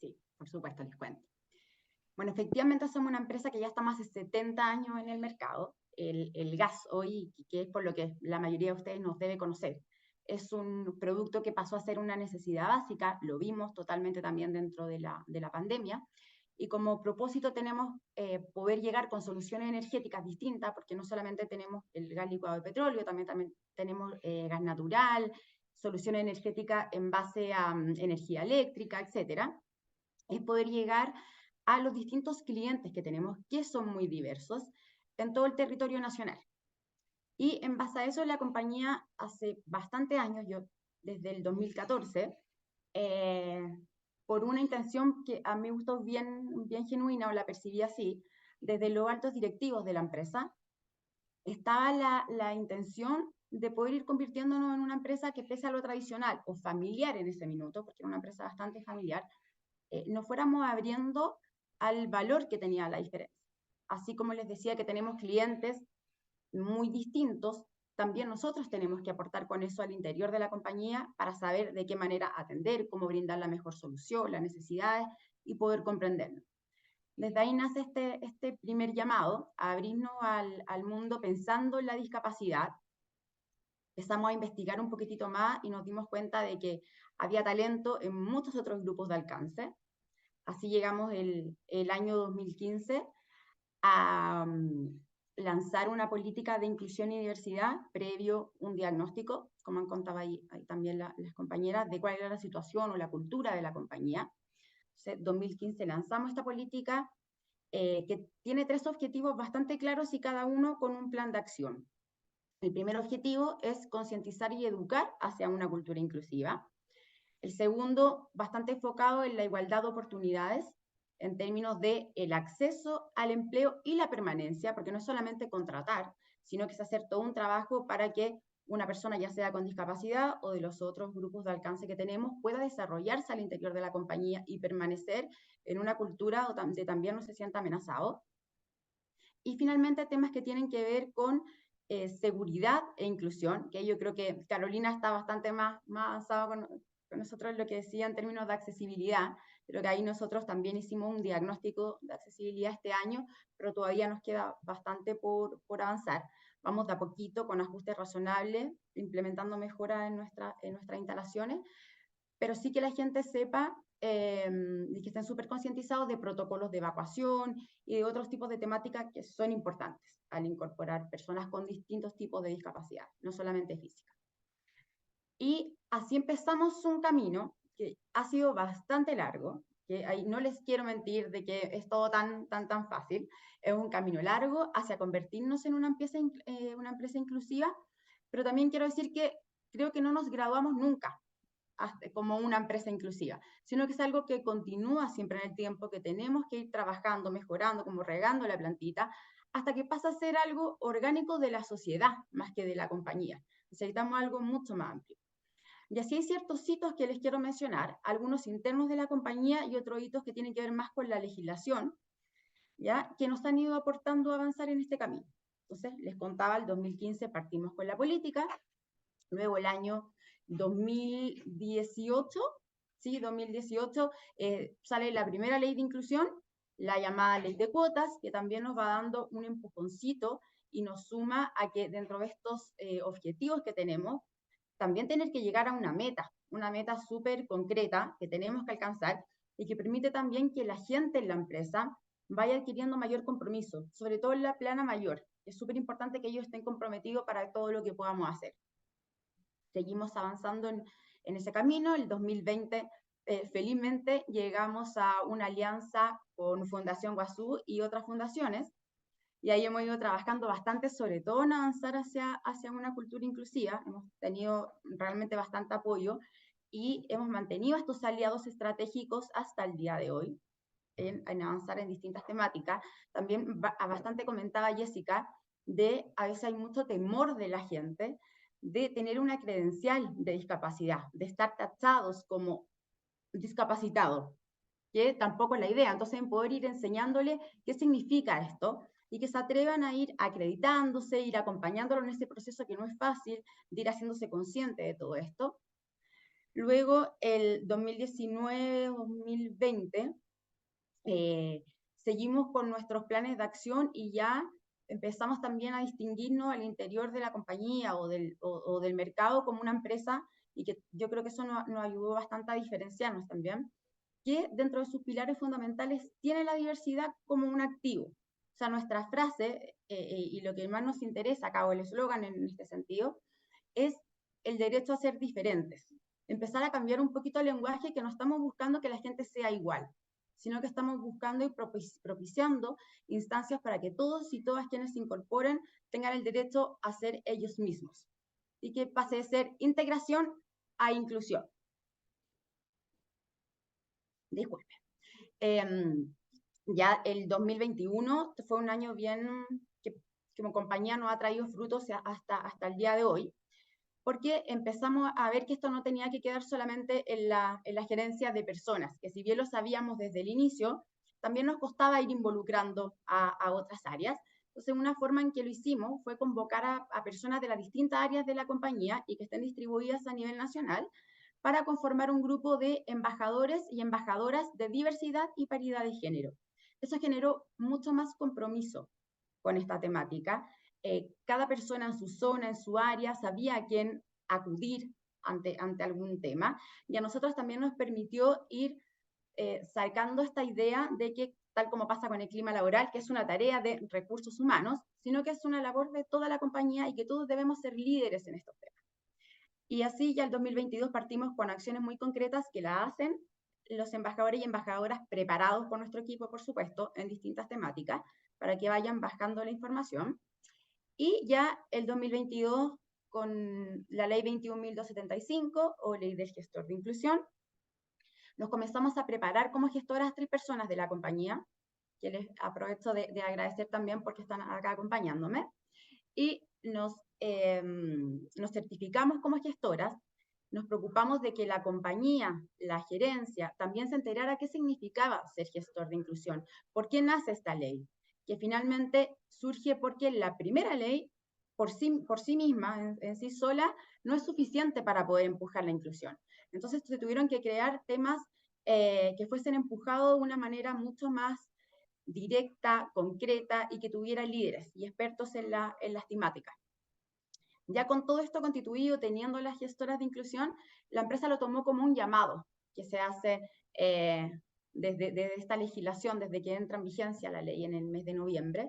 Speaker 4: Sí, por supuesto, les cuento. Bueno, efectivamente somos una empresa que ya está más de 70 años en el mercado. El gas hoy, que es por lo que la mayoría de ustedes nos debe conocer, es un producto que pasó a ser una necesidad básica, lo vimos totalmente también dentro de la pandemia, y como propósito tenemos poder llegar con soluciones energéticas distintas, porque no solamente tenemos el gas licuado de petróleo, también tenemos gas natural, soluciones energéticas en base a energía eléctrica, etcétera. Es poder llegar a los distintos clientes que tenemos, que son muy diversos, en todo el territorio nacional. Y en base a eso, la compañía hace bastante años, yo desde el 2014, por una intención que a mí me gustó bien genuina, o la percibí así, desde los altos directivos de la empresa, estaba la intención de poder ir convirtiéndonos en una empresa que, pese a lo tradicional o familiar en ese minuto, porque era una empresa bastante familiar, nos fuéramos abriendo al valor que tenía la diferencia. Así como les decía que tenemos clientes muy distintos, también nosotros tenemos que aportar con eso al interior de la compañía para saber de qué manera atender, cómo brindar la mejor solución, las necesidades y poder comprenderlo. Desde ahí nace este primer llamado a abrirnos al mundo pensando en la discapacidad. Empezamos a investigar un poquitito más y nos dimos cuenta de que había talento en muchos otros grupos de alcance. Así llegamos el año 2015 a lanzar una política de inclusión y diversidad previo un diagnóstico, como han contado ahí también las compañeras, de cuál era la situación o la cultura de la compañía. Entonces, 2015 lanzamos esta política que tiene 3 objetivos bastante claros y cada uno con un plan de acción. El primer objetivo es concientizar y educar hacia una cultura inclusiva. El segundo, bastante enfocado en la igualdad de oportunidades en términos de el acceso al empleo y la permanencia, porque no es solamente contratar, sino que es hacer todo un trabajo para que una persona, ya sea con discapacidad o de los otros grupos de alcance que tenemos, pueda desarrollarse al interior de la compañía y permanecer en una cultura donde también no se sienta amenazado. Y finalmente, temas que tienen que ver con seguridad e inclusión, que yo creo que Carolina está bastante más avanzada con nosotros lo que decía en términos de accesibilidad. Creo que ahí nosotros también hicimos un diagnóstico de accesibilidad este año, pero todavía nos queda bastante por avanzar. Vamos de a poquito, con ajustes razonables, implementando mejoras en nuestras instalaciones, pero sí que la gente sepa y que estén súper concientizados de protocolos de evacuación y de otros tipos de temáticas que son importantes al incorporar personas con distintos tipos de discapacidad, no solamente física. Y así empezamos un camino que ha sido bastante largo, que ahí no les quiero mentir de que es todo tan fácil. Es un camino largo hacia convertirnos en una empresa inclusiva, pero también quiero decir que creo que no nos graduamos nunca como una empresa inclusiva, sino que es algo que continúa siempre en el tiempo, que tenemos que ir trabajando, mejorando, como regando la plantita, hasta que pasa a ser algo orgánico de la sociedad, más que de la compañía. Necesitamos algo mucho más amplio. Y así hay ciertos hitos que les quiero mencionar, algunos internos de la compañía y otros hitos que tienen que ver más con la legislación, ¿ya? Que nos han ido aportando a avanzar en este camino. Entonces, les contaba, el 2015 partimos con la política, luego el año 2018, ¿sí? 2018 sale la primera ley de inclusión, la llamada ley de cuotas, que también nos va dando un empujoncito y nos suma a que dentro de estos objetivos que tenemos, también tener que llegar a una meta súper concreta que tenemos que alcanzar y que permite también que la gente en la empresa vaya adquiriendo mayor compromiso, sobre todo en la plana mayor. Es súper importante que ellos estén comprometidos para todo lo que podamos hacer. Seguimos avanzando en ese camino. El 2020, felizmente, llegamos a una alianza con Fundación Guazú y otras fundaciones, y ahí hemos ido trabajando bastante, sobre todo en avanzar hacia una cultura inclusiva. Hemos tenido realmente bastante apoyo y hemos mantenido estos aliados estratégicos hasta el día de hoy, en avanzar en distintas temáticas. También bastante comentaba Jessica, a veces hay mucho temor de la gente de tener una credencial de discapacidad, de estar tachados como discapacitados, que tampoco es la idea. Entonces, en poder ir enseñándole qué significa esto y que se atrevan a ir acreditándose, ir acompañándolo en ese proceso que no es fácil, de ir haciéndose consciente de todo esto. Luego, el 2019-2020, seguimos con nuestros planes de acción y ya empezamos también a distinguirnos al interior de la compañía o del mercado como una empresa, y que yo creo que eso nos ayudó bastante a diferenciarnos también, que dentro de sus pilares fundamentales tiene la diversidad como un activo. O sea, nuestra frase, y lo que más nos interesa acá, o el eslogan en este sentido, es el derecho a ser diferentes. Empezar a cambiar un poquito el lenguaje, que no estamos buscando que la gente sea igual, sino que estamos buscando y propiciando instancias para que todos y todas quienes se incorporen tengan el derecho a ser ellos mismos, y que pase de ser integración a inclusión. Disculpe. Ya el 2021 fue un año bien que como compañía nos ha traído frutos hasta el día de hoy, porque empezamos a ver que esto no tenía que quedar solamente en la gerencia de personas, que si bien lo sabíamos desde el inicio, también nos costaba ir involucrando a otras áreas. Entonces, una forma en que lo hicimos fue convocar a personas de las distintas áreas de la compañía y que estén distribuidas a nivel nacional, para conformar un grupo de embajadores y embajadoras de diversidad y paridad de género. Eso generó mucho más compromiso con esta temática. Cada persona en su zona, en su área, sabía a quién acudir ante algún tema, y a nosotros también nos permitió ir sacando esta idea de que, tal como pasa con el clima laboral, que es una tarea de recursos humanos, sino que es una labor de toda la compañía y que todos debemos ser líderes en estos temas. Y así ya el 2022 partimos con acciones muy concretas que la hacen los embajadores y embajadoras, preparados por nuestro equipo, por supuesto, en distintas temáticas, para que vayan bajando la información. Y ya el 2022, con la ley 21.275, o ley del gestor de inclusión, nos comenzamos a preparar como gestoras 3 personas de la compañía, que les aprovecho de agradecer también porque están acá acompañándome, y nos certificamos como gestoras. Nos preocupamos de que la compañía, la gerencia, también se enterara qué significaba ser gestor de inclusión, por qué nace esta ley, que finalmente surge porque la primera ley, por sí misma, en sí sola, no es suficiente para poder empujar la inclusión. Entonces se tuvieron que crear temas que fuesen empujados de una manera mucho más directa, concreta y que tuviera líderes y expertos en las temáticas. Ya con todo esto constituido, teniendo las gestoras de inclusión, la empresa lo tomó como un llamado que se hace desde esta legislación, desde que entra en vigencia la ley en el mes de noviembre,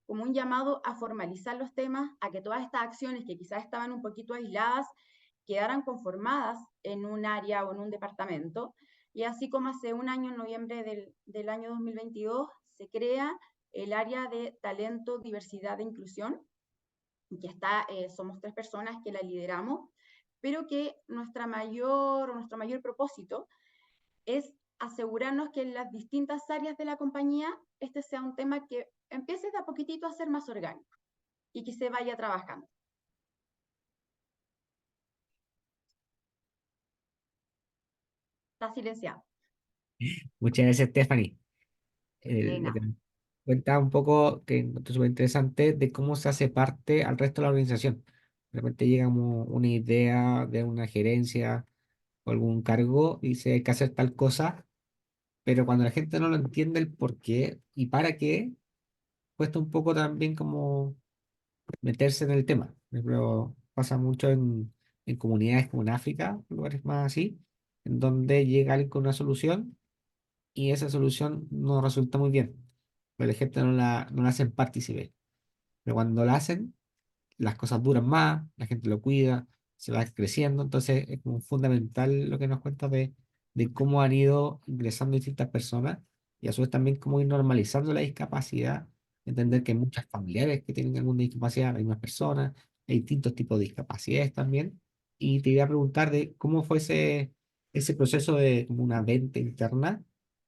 Speaker 4: como un llamado a formalizar los temas, a que todas estas acciones que quizás estaban un poquito aisladas, quedaran conformadas en un área o en un departamento. Y así como hace un año, en noviembre del año 2022, se crea el área de talento, diversidad e inclusión, que somos 3 personas que la lideramos, pero que nuestro mayor propósito es asegurarnos que en las distintas áreas de la compañía este sea un tema que empiece de a poquitito a ser más orgánico y que se vaya trabajando. Está silenciado.
Speaker 1: Muchas gracias, Stephanie.
Speaker 4: De
Speaker 1: Lo que
Speaker 4: nada.
Speaker 1: me cuenta un poco, que encontré súper interesante, de cómo se hace parte al resto de la organización. De repente llega como una idea de una gerencia o algún cargo y dice hay que hacer tal cosa, pero cuando la gente no lo entiende el por qué y para qué, cuesta un poco también como meterse en el tema. Pero pasa mucho en comunidades como en África, lugares más así, en donde llega alguien con una solución y esa solución no resulta muy bien, pero la gente no la hacen partícipe. Pero cuando la hacen, las cosas duran más, la gente lo cuida, se va creciendo, entonces es como fundamental lo que nos cuenta de cómo han ido ingresando distintas personas y a su vez también cómo ir normalizando la discapacidad, entender que hay muchas familiares que tienen alguna discapacidad, hay más personas, hay distintos tipos de discapacidades también, y te iba a preguntar de cómo fue ese proceso de como una venta interna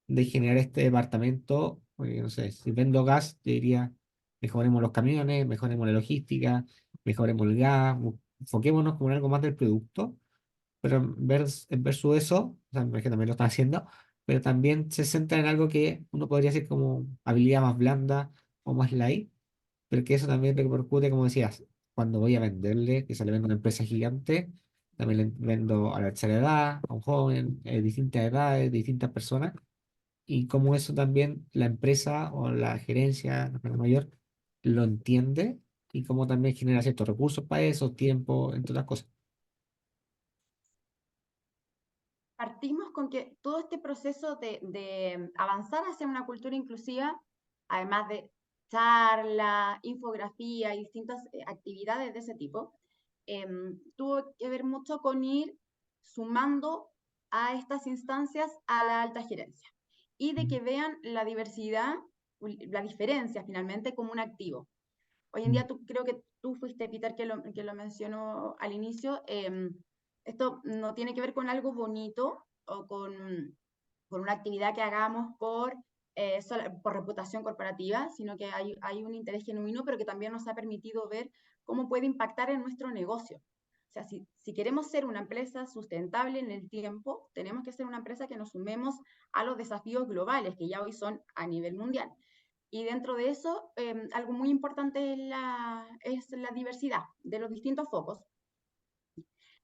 Speaker 1: de generar este departamento, porque no sé, si vendo gas, te diría, mejoremos los camiones, mejoremos la logística, mejoremos el gas, enfoquémonos como en algo más del producto, pero en versus eso, o sea, es que también lo están haciendo, pero también se centra en algo que uno podría decir como habilidad más blanda o más light, pero que eso también repercute, como decías, cuando voy a venderle, que se le vende a una empresa gigante, también le vendo a la tercera edad, a un joven, distintas edades, distintas personas, y cómo eso también la empresa o la gerencia, la empresa mayor, lo entiende y cómo también genera ciertos recursos para eso, tiempo, entre otras cosas.
Speaker 4: Partimos con que todo este proceso de avanzar hacia una cultura inclusiva, además de charla, infografía y distintas actividades de ese tipo, tuvo que ver mucho con ir sumando a estas instancias a la alta gerencia y de que vean la diversidad, la diferencia finalmente como un activo. Hoy en día creo que tú fuiste, Peter, que lo mencionó al inicio. Esto no tiene que ver con algo bonito o con una actividad que hagamos por reputación corporativa, sino que hay un interés genuino, pero que también nos ha permitido ver cómo puede impactar en nuestro negocio. O sea, si queremos ser una empresa sustentable en el tiempo, tenemos que ser una empresa que nos sumemos a los desafíos globales, que ya hoy son a nivel mundial. Y dentro de eso, algo muy importante es la diversidad de los distintos focos.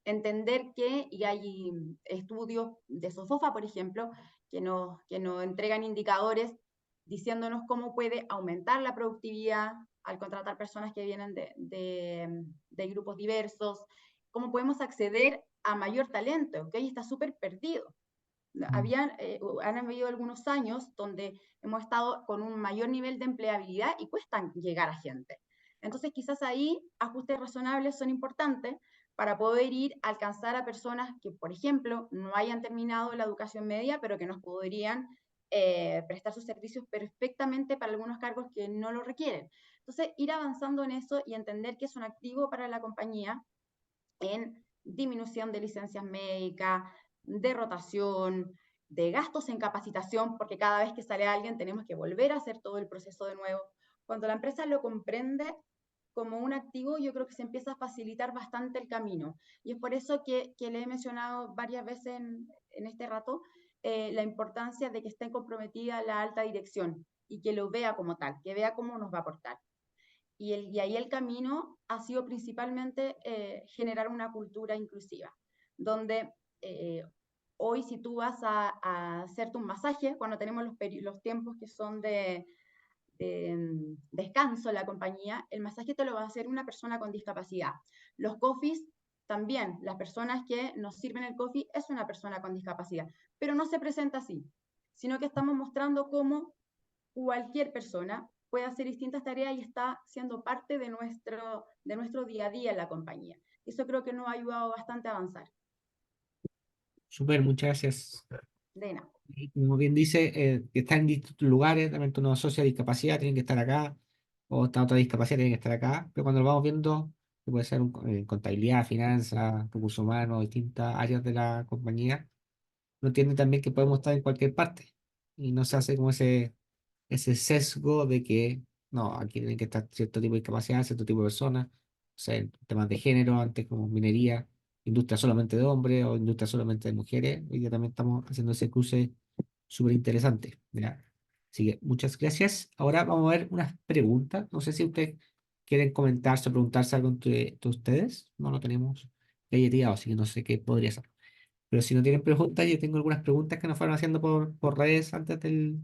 Speaker 4: Entender que, y hay estudios de SOFOFA, por ejemplo, que nos entregan indicadores diciéndonos cómo puede aumentar la productividad al contratar personas que vienen de grupos diversos, cómo podemos acceder a mayor talento, que hoy está súper perdido. Han habido algunos años donde hemos estado con un mayor nivel de empleabilidad y cuesta llegar a gente. Entonces, quizás ahí ajustes razonables son importantes para poder ir a alcanzar a personas que, por ejemplo, no hayan terminado la educación media, pero que nos podrían prestar sus servicios perfectamente para algunos cargos que no lo requieren. Entonces, ir avanzando en eso y entender que es un activo para la compañía en disminución de licencias médicas, de rotación, de gastos en capacitación, porque cada vez que sale alguien tenemos que volver a hacer todo el proceso de nuevo. Cuando la empresa lo comprende como un activo, yo creo que se empieza a facilitar bastante el camino. Y es por eso que le he mencionado varias veces en este rato la importancia de que esté comprometida la alta dirección y que lo vea como tal, que vea cómo nos va a aportar. y ahí el camino ha sido principalmente generar una cultura inclusiva, donde hoy si tú vas a hacerte un masaje, cuando tenemos los tiempos que son de descanso en la compañía, el masaje te lo va a hacer una persona con discapacidad. Los coffees también, las personas que nos sirven el coffee es una persona con discapacidad, pero no se presenta así, sino que estamos mostrando cómo cualquier persona puede hacer distintas tareas y está siendo parte de nuestro día a día en la compañía. Eso creo que nos ha ayudado bastante a avanzar.
Speaker 1: Súper, muchas gracias.
Speaker 4: De nada.
Speaker 1: Y como bien dice, que está en distintos lugares, también uno asocia discapacidad, tienen que estar acá, o esta otra discapacidad, tienen que estar acá, pero cuando lo vamos viendo, que puede ser contabilidad, finanzas, recursos humanos, distintas áreas de la compañía, uno entiende también que podemos estar en cualquier parte, y no se hace como ese sesgo de que, no, aquí tienen que estar cierto tipo de discapacidad, cierto tipo de personas, o sea, en temas de género, antes como minería, industria solamente de hombres o industria solamente de mujeres, hoy día también estamos haciendo ese cruce súper interesante. ¿Ya? Así que muchas gracias. Ahora vamos a ver unas preguntas. No sé si ustedes quieren comentarse o preguntarse algo entre ustedes. No lo tenemos galleteado, así que no sé qué podría ser. Pero si no tienen preguntas, yo tengo algunas preguntas que nos fueron haciendo por redes antes del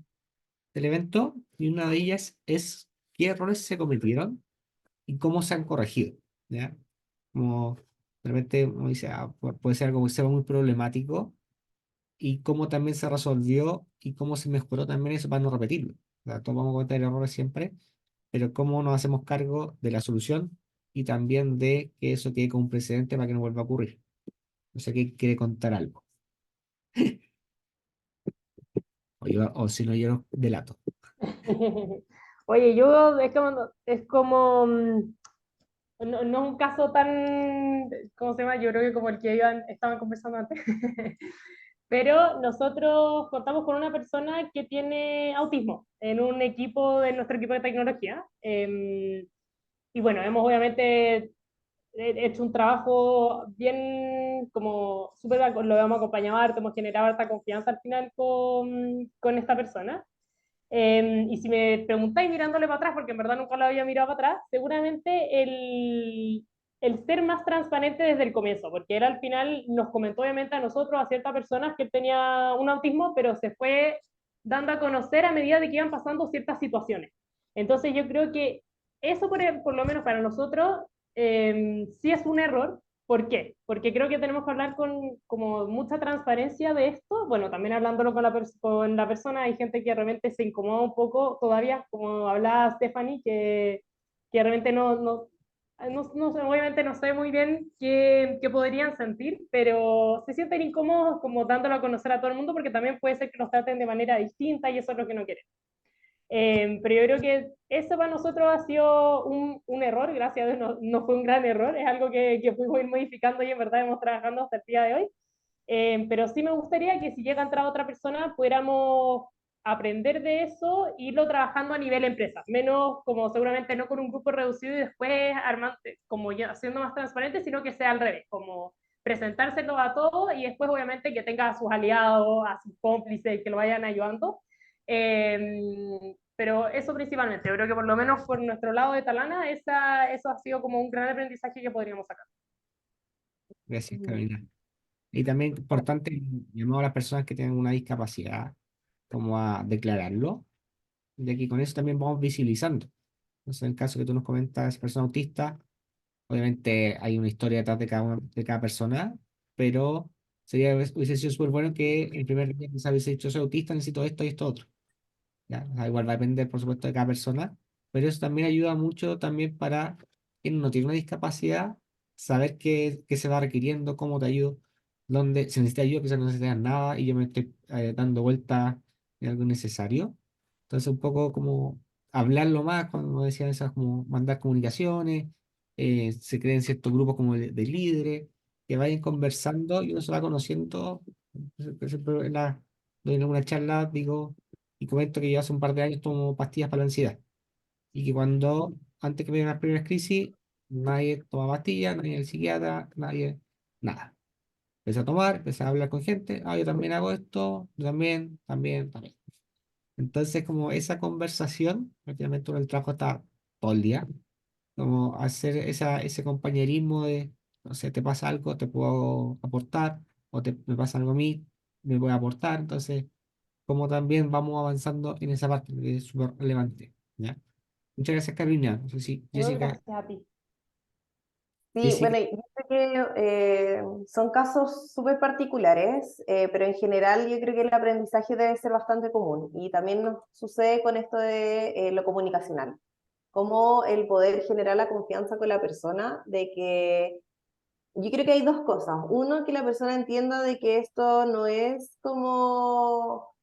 Speaker 1: evento. Y una de ellas es, ¿qué errores se cometieron y cómo se han corregido? ¿Ya? Como de repente uno dice, puede ser algo que sea muy problemático y cómo también se resolvió y cómo se mejoró también eso para no repetirlo. O sea, todos vamos a cometer errores siempre, pero cómo nos hacemos cargo de la solución y también de que eso quede como un precedente para que no vuelva a ocurrir. No sé qué quiere contar algo. O si no, yo los delato.
Speaker 2: Oye, yo es como no, no es un caso tan, ¿cómo se llama? Yo creo que como el que estaban conversando antes. Pero nosotros contamos con una persona que tiene autismo en un equipo de nuestro equipo de tecnología. Y bueno, hemos obviamente hecho un trabajo bien, como súper, lo hemos acompañado harto, hemos generado harta confianza al final con esta persona. Y si me preguntáis mirándole para atrás, porque en verdad nunca lo había mirado para atrás, seguramente el ser más transparente desde el comienzo, porque él al final nos comentó obviamente a nosotros, a ciertas personas, que él tenía un autismo, pero se fue dando a conocer a medida de que iban pasando ciertas situaciones. Entonces yo creo que eso por lo menos para nosotros sí es un error. ¿Por qué? Porque creo que tenemos que hablar con como mucha transparencia de esto. Bueno, también hablándolo con la persona, hay gente que realmente se incomoda un poco todavía, como hablaba Stephanie, que realmente no sé, obviamente no sé muy bien qué podrían sentir, pero se sienten incómodos como dándolo a conocer a todo el mundo porque también puede ser que nos traten de manera distinta y eso es lo que no queremos. Pero yo creo que eso para nosotros ha sido un error, gracias a Dios no fue un gran error, es algo que fuimos ir modificando y en verdad hemos trabajando hasta el día de hoy. Pero sí me gustaría que si llega a entrar otra persona pudiéramos aprender de eso e irlo trabajando a nivel empresa, menos como seguramente no con un grupo reducido y después armando, como ya siendo más transparente, sino que sea al revés, como presentárselo a todos y después obviamente que tenga a sus aliados, a sus cómplices que lo vayan ayudando. Pero eso principalmente, yo creo que por lo menos por nuestro lado de Talana, eso ha sido como un gran aprendizaje que podríamos sacar.
Speaker 1: Gracias, Carolina. Y también importante, llamar a las personas que tienen una discapacidad, como a declararlo, de que con eso también vamos visibilizando. Entonces, en el caso que tú nos comentas, persona autista, obviamente hay una historia detrás de cada persona, pero hubiese sido súper bueno que el primer día que se hubiese dicho soy autista, necesito esto y esto otro. ¿Ya? O sea, igual va a depender, por supuesto, de cada persona, pero eso también ayuda mucho también para quien no tiene una discapacidad, saber qué se va requiriendo, cómo te ayudo, dónde se necesita ayuda, quizás no necesitas nada y yo me estoy dando vuelta en algo necesario. Entonces, un poco como hablarlo más, cuando decían esas, como mandar comunicaciones, se creen ciertos grupos como de líderes, que vayan conversando y uno se va conociendo. Por ejemplo, doy en alguna charla, digo y comento que yo hace un par de años tomo pastillas para la ansiedad y que antes que me dieran las primeras crisis, nadie toma pastillas, nadie el psiquiatra, nadie, nada. Empecé a tomar, empecé a hablar con gente, yo también hago esto, yo también. Entonces, como esa conversación, prácticamente uno el trabajo está todo el día, como hacer ese compañerismo de, no sé, te pasa algo, te puedo aportar, o me pasa algo a mí, me voy a aportar, entonces, como también vamos avanzando en esa parte, que es súper relevante, ¿ya? Muchas gracias, Carolina. No sé si
Speaker 2: No,
Speaker 1: Jessica,
Speaker 2: gracias a ti.
Speaker 3: Sí,
Speaker 1: Jessica,
Speaker 3: bueno, yo creo que son casos súper particulares, pero en general yo creo que el aprendizaje debe ser bastante común y también nos sucede con esto de lo comunicacional, como el poder generar la confianza con la persona de que yo creo que hay dos cosas. Uno, que la persona entienda de que esto no es como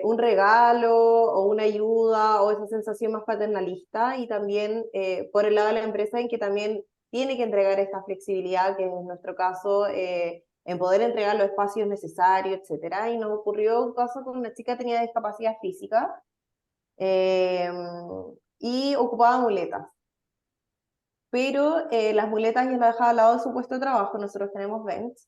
Speaker 3: un regalo o una ayuda o esa sensación más paternalista y también por el lado de la empresa en que también tiene que entregar esta flexibilidad, que en nuestro caso, en poder entregar los espacios necesarios, etcétera. Y nos ocurrió un caso con una chica que tenía discapacidad física eh, y ocupaba muletas, pero las muletas ya las dejaba al lado de su puesto de trabajo, nosotros tenemos bench,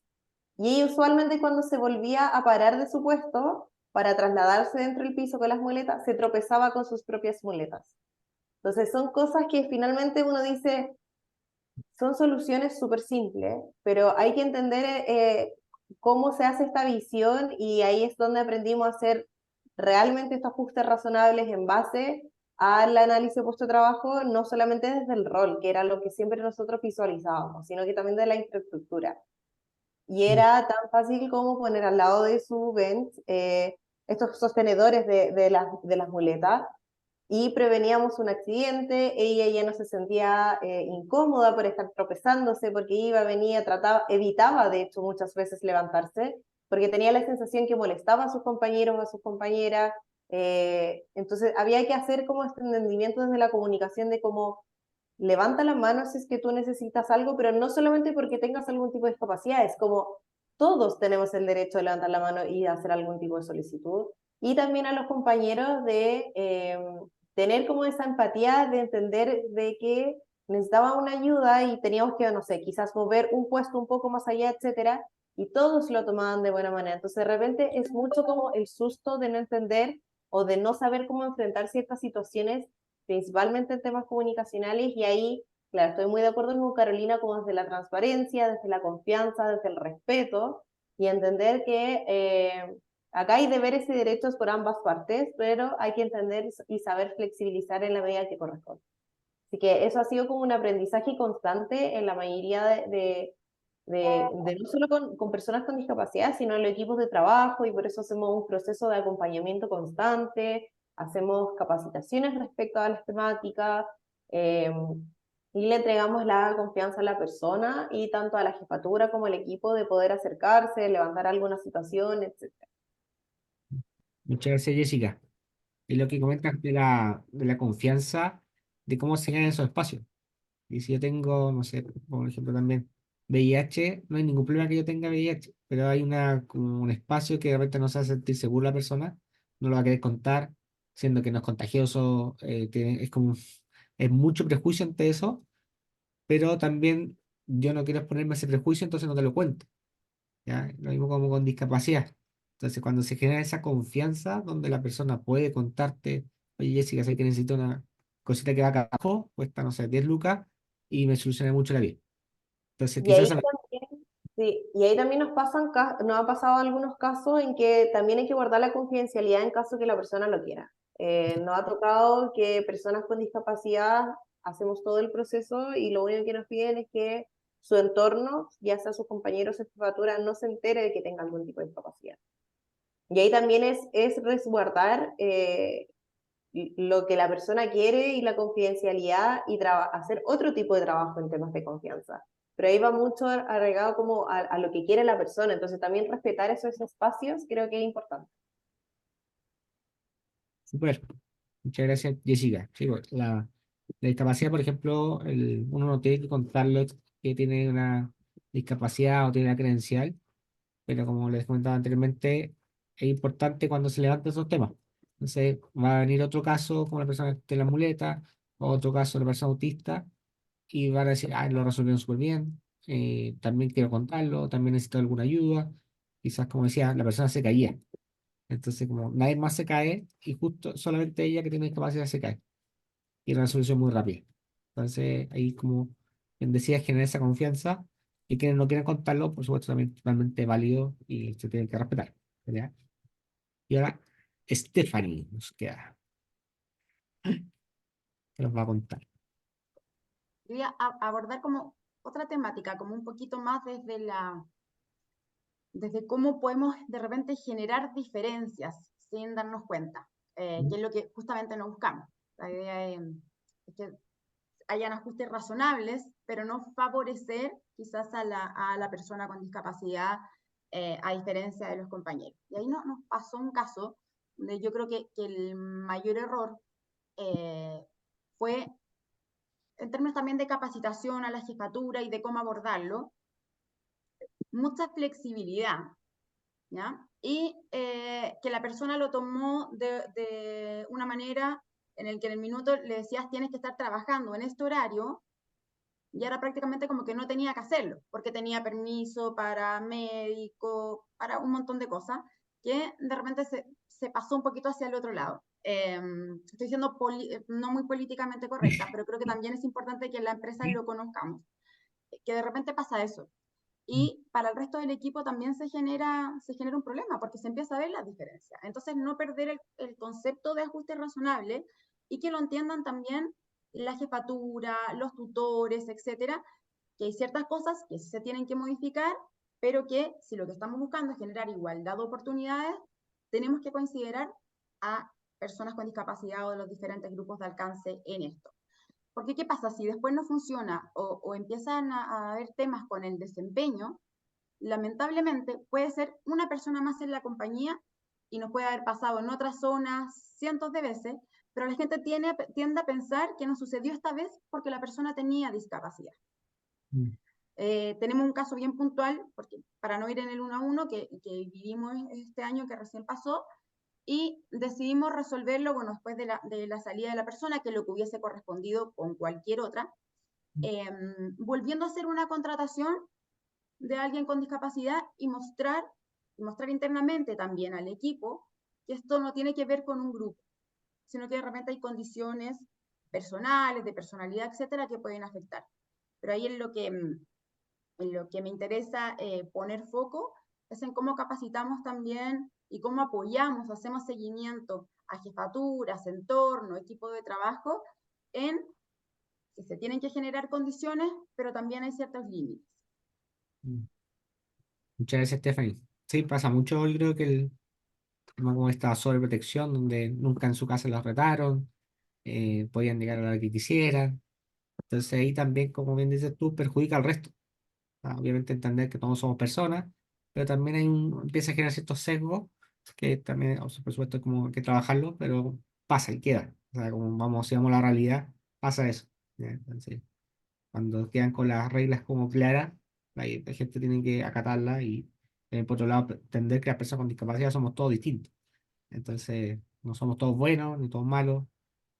Speaker 3: y ella usualmente cuando se volvía a parar de su puesto para trasladarse dentro del piso con las muletas, se tropezaba con sus propias muletas. Entonces son cosas que finalmente uno dice, son soluciones súper simples, pero hay que entender cómo se hace esta visión y ahí es donde aprendimos a hacer realmente estos ajustes razonables en base al análisis de puesto de trabajo, no solamente desde el rol, que era lo que siempre nosotros visualizábamos, sino que también de la infraestructura. Y era tan fácil como poner al lado de su bench estos sostenedores de las muletas y preveníamos un accidente, ella ya no se sentía incómoda por estar tropezándose, porque iba, venía, trataba, evitaba de hecho muchas veces levantarse, porque tenía la sensación que molestaba a sus compañeros o a sus compañeras, entonces había que hacer como este entendimiento desde la comunicación de cómo levanta la mano si es que tú necesitas algo, pero no solamente porque tengas algún tipo de discapacidad, es como todos tenemos el derecho de levantar la mano y hacer algún tipo de solicitud. Y también a los compañeros de tener como esa empatía de entender de que necesitaba una ayuda y teníamos que, no sé, quizás mover un puesto un poco más allá, etcétera, y todos lo tomaban de buena manera. Entonces, de repente es mucho como el susto de no entender o de no saber cómo enfrentar ciertas situaciones principalmente en temas comunicacionales, y ahí, claro, estoy muy de acuerdo con Carolina, como desde la transparencia, desde la confianza, desde el respeto, y entender que acá hay deberes y derechos por ambas partes, pero hay que entender y saber flexibilizar en la medida que corresponde. Así que eso ha sido como un aprendizaje constante en la mayoría de no solo con personas con discapacidad, sino en los equipos de trabajo, y por eso hacemos un proceso de acompañamiento constante, hacemos capacitaciones respecto a las temáticas, eh, y le entregamos la confianza a la persona y tanto a la jefatura como al equipo de poder acercarse, levantar alguna situación, etc.
Speaker 1: muchas gracias, Jessica. Y lo que comentas de la confianza, de cómo se ganan esos espacios. Y si yo tengo, no sé, por ejemplo también VIH, no hay ningún problema que yo tenga VIH, pero hay como un espacio que de repente no se hace sentir seguro la persona, no lo va a querer contar, siendo que no es contagioso, es como, es mucho prejuicio ante eso, pero también yo no quiero exponerme a ese prejuicio, entonces no te lo cuento, ¿ya? Lo mismo como con discapacidad. Entonces, cuando se genera esa confianza donde la persona puede contarte, oye, Jessica, sé que necesito una cosita que va acá abajo, cuesta, no sé, 10 lucas, y me soluciona mucho la vida. Entonces,
Speaker 3: Y ahí
Speaker 1: quizás
Speaker 3: también, sí, y ahí también nos ha pasado algunos casos en que también hay que guardar la confidencialidad en caso que la persona lo quiera. Nos ha tocado que personas con discapacidad hacemos todo el proceso y lo único que nos piden es que su entorno, ya sea sus compañeros de jefatura, no se entere de que tenga algún tipo de discapacidad. Y ahí también es resguardar lo que la persona quiere y la confidencialidad y hacer otro tipo de trabajo en temas de confianza. Pero ahí va mucho agregado como a lo que quiere la persona, entonces también respetar esos espacios creo que es importante.
Speaker 1: super. Muchas gracias, Jessica. Sí, pues, la discapacidad, por ejemplo, uno no tiene que contarlo que tiene una discapacidad o tiene la credencial, pero como les comentaba anteriormente, es importante cuando se levanten esos temas. Entonces, va a venir otro caso como la persona de la muleta, o otro caso de la persona autista, y van a decir, ah, lo resolvieron súper bien, también quiero contarlo, también necesito alguna ayuda. Quizás, como decía, la persona se caía. Entonces, como nadie más se cae, y justo solamente ella que tiene discapacidad se cae. Y era una solución muy rápida. Entonces, ahí como bien decía, generar esa confianza y quienes no quieran contarlo, por supuesto, también totalmente válido y se tienen que respetar. ¿Ya? Y ahora, Stephanie nos queda, que nos va a contar.
Speaker 4: Quería abordar como otra temática, como un poquito más desde cómo podemos de repente generar diferencias sin darnos cuenta, que es lo que justamente no buscamos. La idea es que hayan ajustes razonables, pero no favorecer quizás a la persona con discapacidad, a diferencia de los compañeros. Y ahí nos pasó un caso donde yo creo que el mayor error fue en términos también de capacitación a la jefatura y de cómo abordarlo, mucha flexibilidad, ¿ya? Y que la persona lo tomó de una manera en el que en el minuto le decías tienes que estar trabajando en este horario y ahora prácticamente como que no tenía que hacerlo, porque tenía permiso para médico, para un montón de cosas, que de repente se pasó un poquito hacia el otro lado. Estoy siendo no muy políticamente correcta, pero creo que también es importante que en la empresa lo conozcamos, que de repente pasa eso. Y para el resto del equipo también se genera un problema, porque se empieza a ver la diferencia. Entonces, no perder el concepto de ajuste razonable y que lo entiendan también la jefatura, los tutores, etcétera, que hay ciertas cosas que sí se tienen que modificar, pero que si lo que estamos buscando es generar igualdad de oportunidades, tenemos que considerar a personas con discapacidad o de los diferentes grupos de alcance en esto. Porque ¿qué pasa? Si después no funciona o empiezan a haber temas con el desempeño, lamentablemente puede ser una persona más en la compañía y nos puede haber pasado en otras zonas cientos de veces, pero la gente tiende a pensar que nos sucedió esta vez porque la persona tenía discapacidad. Tenemos un caso bien puntual, porque para no ir en el 1 a 1, que vivimos este año que recién pasó, y decidimos resolverlo, bueno, después de la salida de la persona, que lo que hubiese correspondido con cualquier otra, volviendo a hacer una contratación de alguien con discapacidad y mostrar internamente también al equipo que esto no tiene que ver con un grupo, sino que de repente hay condiciones personales, de personalidad, etcétera, que pueden afectar. Pero ahí en lo que me interesa poner foco es en cómo capacitamos también y cómo apoyamos, hacemos seguimiento a jefaturas, entorno, equipo de trabajo, en que se tienen que generar condiciones, pero también hay ciertos límites.
Speaker 1: Muchas gracias, Stephanie. Sí, pasa mucho, yo creo que como esta sobreprotección, donde nunca en su casa los retaron, podían llegar a la hora que quisieran. Entonces ahí también, como bien dices tú, perjudica al resto. Obviamente entender que todos somos personas, pero también empieza a generar ciertos sesgos que también, o sea, por supuesto, como hay que trabajarlo, pero pasa y queda. O sea, como vamos, si vamos a la realidad, pasa eso. ¿Ya? Entonces, cuando quedan con las reglas como claras, la gente tiene que acatarlas y, por otro lado, entender que las personas con discapacidad somos todos distintos. Entonces, no somos todos buenos ni todos malos,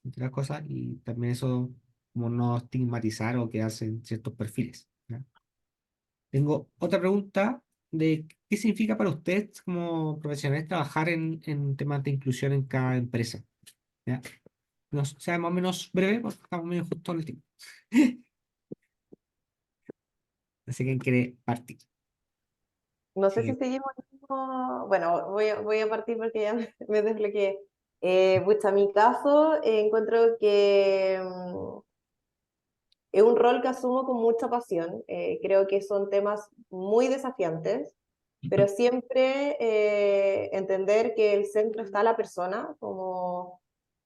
Speaker 1: entre las cosas, y también eso, como no estigmatizar o quedarse en ciertos perfiles. ¿Ya? Tengo otra pregunta de qué significa para usted como profesional trabajar en temas de inclusión en cada empresa. ¿Ya? No, sea más o menos breve porque estamos medio justo en el tiempo. Así que quiere partir.
Speaker 3: No sé si
Speaker 1: Sí.
Speaker 3: seguimos el mismo. Bueno, voy a partir porque ya me desbloqueé. Pucha, mi caso, encuentro que es un rol que asumo con mucha pasión. Creo que son temas muy desafiantes, pero siempre entender que el centro está la persona, como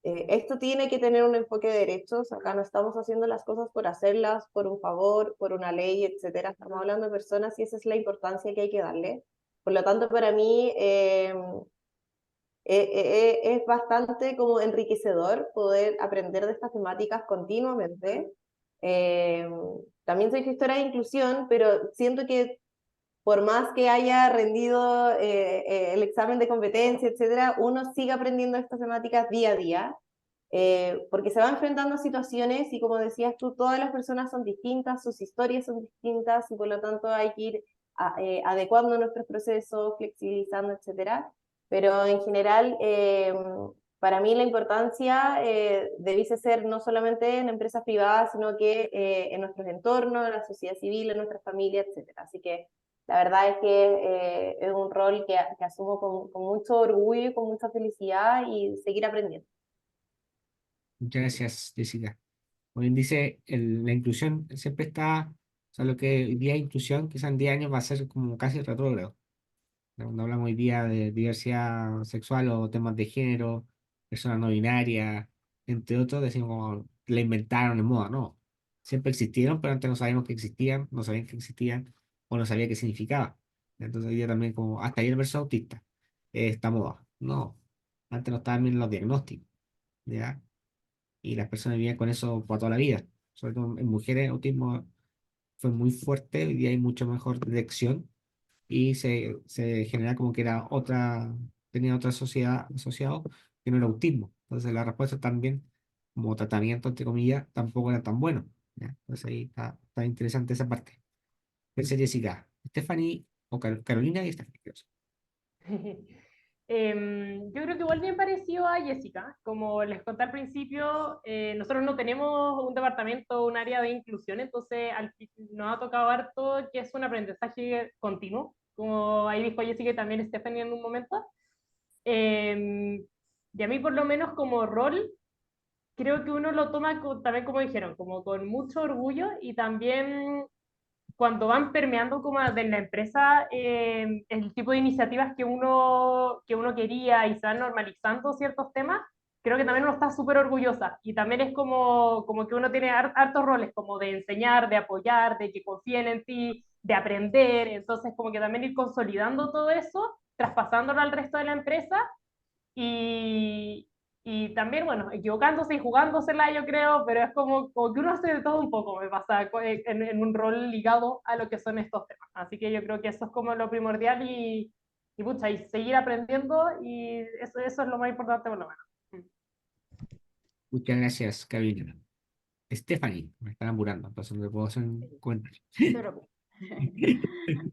Speaker 3: esto tiene que tener un enfoque de derechos. Acá no estamos haciendo las cosas por hacerlas, por un favor, por una ley, etcétera. Estamos hablando de personas y esa es la importancia que hay que darle. Por lo tanto, para mí es bastante como enriquecedor poder aprender de estas temáticas continuamente. Eh, También soy gestora de inclusión, pero siento que por más que haya rendido el examen de competencia, etcétera, uno sigue aprendiendo estas temáticas día a día, porque se va enfrentando a situaciones y como decías tú, todas las personas son distintas, sus historias son distintas y por lo tanto hay que ir adecuando nuestros procesos, flexibilizando, etcétera. Pero en general, Para mí la importancia debiese ser no solamente en empresas privadas, sino que en nuestros entornos, en la sociedad civil, en nuestras familias, etcétera. Así que la verdad es que es un rol que asumo con mucho orgullo y con mucha felicidad y seguir aprendiendo.
Speaker 1: Muchas gracias, Jessica. Como bien dice, la inclusión siempre está, o sea, lo que hoy día es inclusión, quizás en 10 años va a ser como casi retrógrado. Cuando hablamos hoy día de diversidad sexual o temas de género, personas no binarias, entre otros, decimos como la inventaron en moda, no. Siempre existieron, pero antes no sabíamos que existían, no sabían que existían o no sabía qué significaba. Entonces hoy día también como hasta ayer versus autista, esta moda. No, antes no estaban bien los diagnósticos, ¿ya? Y las personas vivían con eso por toda la vida. Sobre todo en mujeres, autismo fue muy fuerte, hoy día hay mucho mejor detección y se genera como que era otra, tenía otra sociedad asociado que no era autismo. Entonces la respuesta también, como tratamiento, entre comillas, tampoco era tan bueno. ¿Ya? Entonces ahí está interesante esa parte. Entonces Jessica, Stephanie o Carolina y Stephanie. Creo.
Speaker 2: Yo creo que igual bien parecido a Jessica. Como les conté al principio, nosotros no tenemos un departamento, un área de inclusión, entonces nos ha tocado harto que es un aprendizaje continuo, como ahí dijo Jessica y también Stephanie en un momento. Y a mí por lo menos como rol, creo que uno lo toma también como dijeron, como con mucho orgullo y también cuando van permeando como de la empresa el tipo de iniciativas que uno quería y se van normalizando ciertos temas, creo que también uno está súper orgullosa y también es como que uno tiene hartos roles, como de enseñar, de apoyar, de que confíen en ti, de aprender, entonces como que también ir consolidando todo eso, traspasándolo al resto de la empresa y, y también, bueno, equivocándose y jugándosela, yo creo, pero es como que uno hace de todo un poco, me pasa en un rol ligado a lo que son estos temas. Así que yo creo que eso es como lo primordial pucha, y seguir aprendiendo y eso es lo más importante por lo menos.
Speaker 1: Muchas gracias, Carolina. Stephanie, me están apurando, entonces no le puedo hacer un comentario.
Speaker 4: No te preocupes.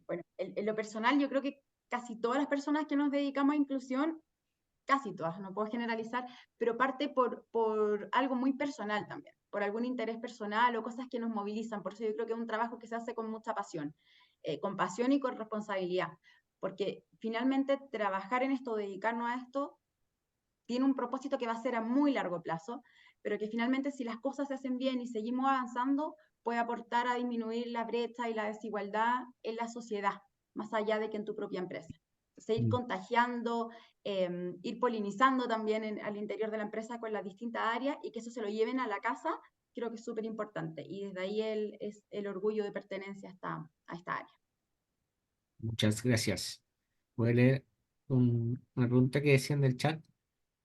Speaker 4: Bueno, en lo personal, yo creo que casi todas las personas que nos dedicamos a inclusión, casi todas, no puedo generalizar, pero parte por algo muy personal también, por algún interés personal o cosas que nos movilizan. Por eso yo creo que es un trabajo que se hace con pasión y con responsabilidad, porque finalmente trabajar en esto, dedicarnos a esto, tiene un propósito que va a ser a muy largo plazo, pero que finalmente si las cosas se hacen bien y seguimos avanzando, puede aportar a disminuir la brecha y la desigualdad en la sociedad, más allá de que en tu propia empresa. Entonces, ir contagiando, ir polinizando también al interior de la empresa con las distintas áreas y que eso se lo lleven a la casa, creo que es súper importante. Y desde ahí es el orgullo de pertenencia a esta área.
Speaker 1: Muchas gracias. Voy a leer una pregunta que decían del chat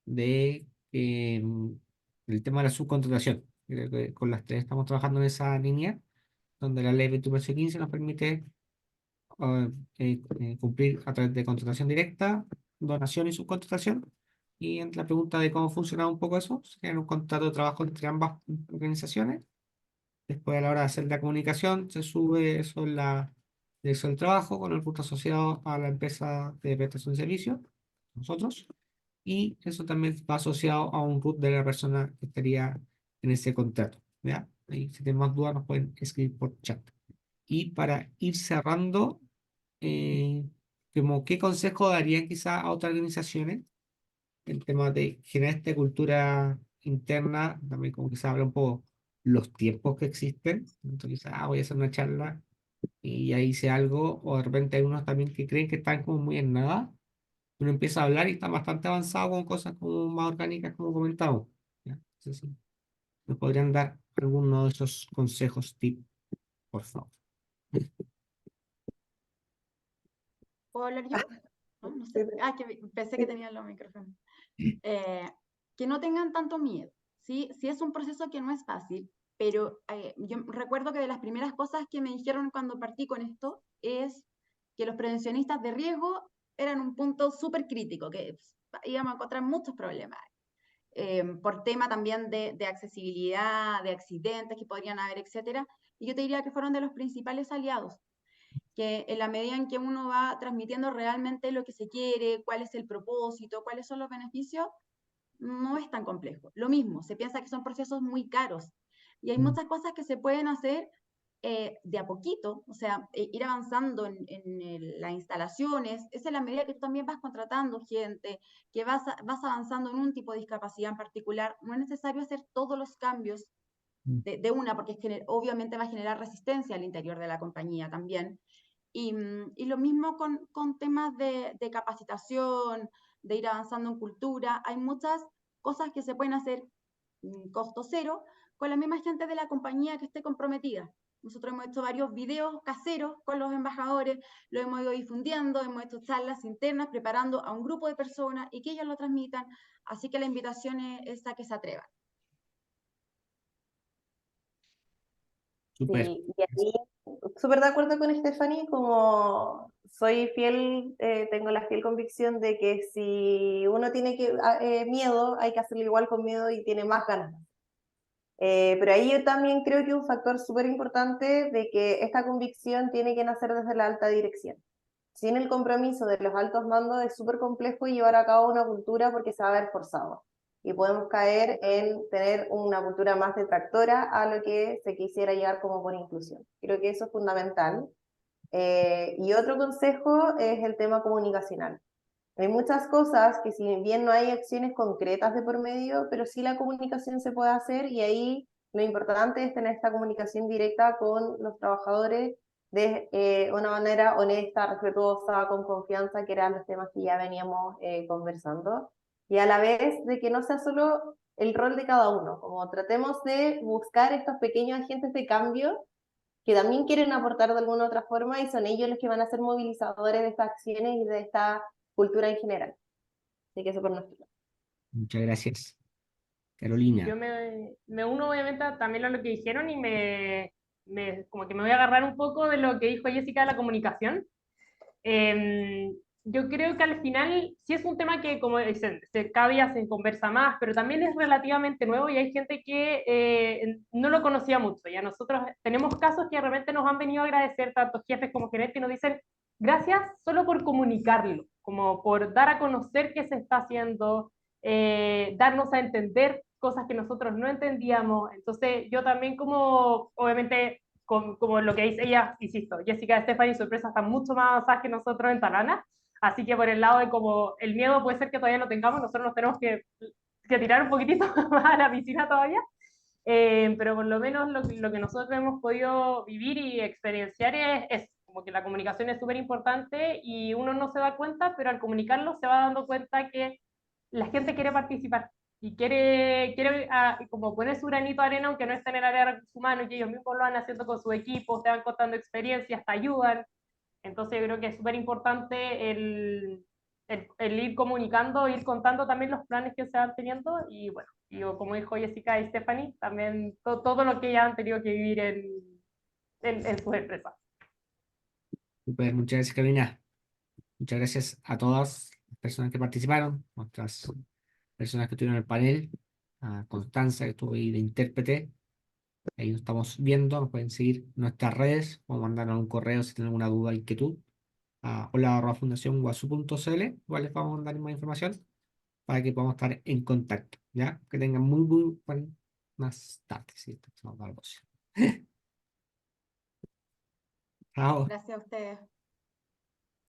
Speaker 1: de el tema de la subcontratación. Creo que con las tres estamos trabajando en esa línea, donde la ley 21/15 nos permite cumplir a través de contratación directa, donación y subcontratación. Y en la pregunta de cómo funciona un poco eso, se crea un contrato de trabajo entre ambas organizaciones. Después, a la hora de hacer la comunicación, se sube eso en la dirección del trabajo con el punto asociado a la empresa de prestación de servicios, nosotros. Y eso también va asociado a un root de la persona que estaría en ese contrato. ¿Ya? Ahí, si tienen más dudas, nos pueden escribir por chat. Y para ir cerrando, eh, como qué consejo darían quizás a otras organizaciones el tema de generar esta cultura interna, también como que se habla un poco los tiempos que existen, entonces voy a hacer una charla y ahí hice algo, o de repente hay unos también que creen que están como muy en nada, uno empieza a hablar y está bastante avanzado con cosas como más orgánicas como comentamos. ¿Ya? Entonces, sí, ¿nos podrían dar alguno de esos consejos, tip, por favor?
Speaker 4: ¿Puedo hablar yo? No, no sé. Que pensé que tenía los micrófonos. Que no tengan tanto miedo, ¿sí? Sí es un proceso que no es fácil, pero yo recuerdo que de las primeras cosas que me dijeron cuando partí con esto es que los prevencionistas de riesgo eran un punto súper crítico, que íbamos a encontrar muchos problemas. Por tema también de accesibilidad, de accidentes que podrían haber, etcétera. Y yo te diría que fueron de los principales aliados, que en la medida en que uno va transmitiendo realmente lo que se quiere, cuál es el propósito, cuáles son los beneficios, no es tan complejo. Lo mismo, se piensa que son procesos muy caros y hay
Speaker 1: Mm.
Speaker 4: muchas cosas que se pueden hacer de a poquito, o sea, ir avanzando en las instalaciones. Esa es la medida que tú también vas contratando gente, que vas avanzando en un tipo de discapacidad en particular. No es necesario hacer todos los cambios de una, porque es que obviamente va a generar resistencia al interior de la compañía también. Y lo mismo con temas de capacitación, de ir avanzando en cultura. Hay muchas cosas que se pueden hacer costo cero con la misma gente de la compañía que esté comprometida. Nosotros hemos hecho varios videos caseros con los embajadores, lo hemos ido difundiendo, hemos hecho charlas internas, preparando a un grupo de personas y que ellos lo transmitan. Así que la invitación es a que se atrevan.
Speaker 1: Súper.
Speaker 3: Sí, y ahí súper de acuerdo con Stephanie, como soy fiel, tengo la fiel convicción de que si uno tiene miedo, hay que hacerlo igual con miedo y tiene más ganas. Pero ahí yo también creo que un factor súper importante de que esta convicción tiene que nacer desde la alta dirección. Sin el compromiso de los altos mandos es súper complejo llevar a cabo una cultura porque se va a ver forzado. Y podemos caer en tener una cultura más detractora a lo que se quisiera llegar como por inclusión. Creo que eso es fundamental. Y otro consejo es el tema comunicacional. Hay muchas cosas que si bien no hay acciones concretas de por medio, pero sí la comunicación se puede hacer y ahí lo importante es tener esta comunicación directa con los trabajadores de una manera honesta, respetuosa, con confianza, que eran los temas que ya veníamos conversando. Y a la vez de que no sea solo el rol de cada uno, como tratemos de buscar estos pequeños agentes de cambio que también quieren aportar de alguna otra forma y son ellos los que van a ser movilizadores de estas acciones y de esta cultura en general. Así que eso por nuestro lado.
Speaker 1: Muchas gracias.
Speaker 2: Y yo
Speaker 1: Carolina.
Speaker 2: me uno obviamente también a lo que dijeron y como que me voy a agarrar un poco de lo que dijo Jessica de la comunicación. Yo creo que al final sí es un tema que, como dicen, cada día se conversa más, pero también es relativamente nuevo y hay gente que no lo conocía mucho. Y a nosotros tenemos casos que de repente nos han venido a agradecer, tanto jefes como gerentes, que nos dicen gracias solo por comunicarlo, como por dar a conocer qué se está haciendo, darnos a entender cosas que nosotros no entendíamos. Entonces, yo también como, obviamente, como lo que dice ella, insisto, Jessica, Stephanie y su empresa están mucho más avanzadas que nosotros en Talana, así que por el lado de como el miedo puede ser que todavía lo tengamos, nosotros nos tenemos que tirar un poquitito más a la piscina todavía, pero por lo menos lo que nosotros hemos podido vivir y experienciar es como que la comunicación es súper importante y uno no se da cuenta, pero al comunicarlo se va dando cuenta que la gente quiere participar y quiere como poner su granito de arena, aunque no esté en el área de recursos humanos, y ellos mismos lo van haciendo con su equipo, te van contando experiencias, te ayudan. Entonces yo creo que es súper importante el ir comunicando, ir contando también los planes que se van teniendo y bueno, como dijo Jessica y Stephanie, también todo lo que ya han tenido que vivir en sus empresas.
Speaker 1: Súper. Muchas gracias, Carolina. Muchas gracias a todas las personas que participaron, nuestras personas que estuvieron en el panel, a Constanza, que estuvo ahí de intérprete. Ahí nos estamos viendo, nos pueden seguir en nuestras redes o mandarnos un correo si tienen alguna duda o inquietud a hola@fundacionguasu.cl. Igual les vamos a mandar más información para que podamos estar en contacto, ¿ya? Que tengan muy buenas tardes. Sí, estamos dando la voz. Chao.
Speaker 4: Gracias a ustedes.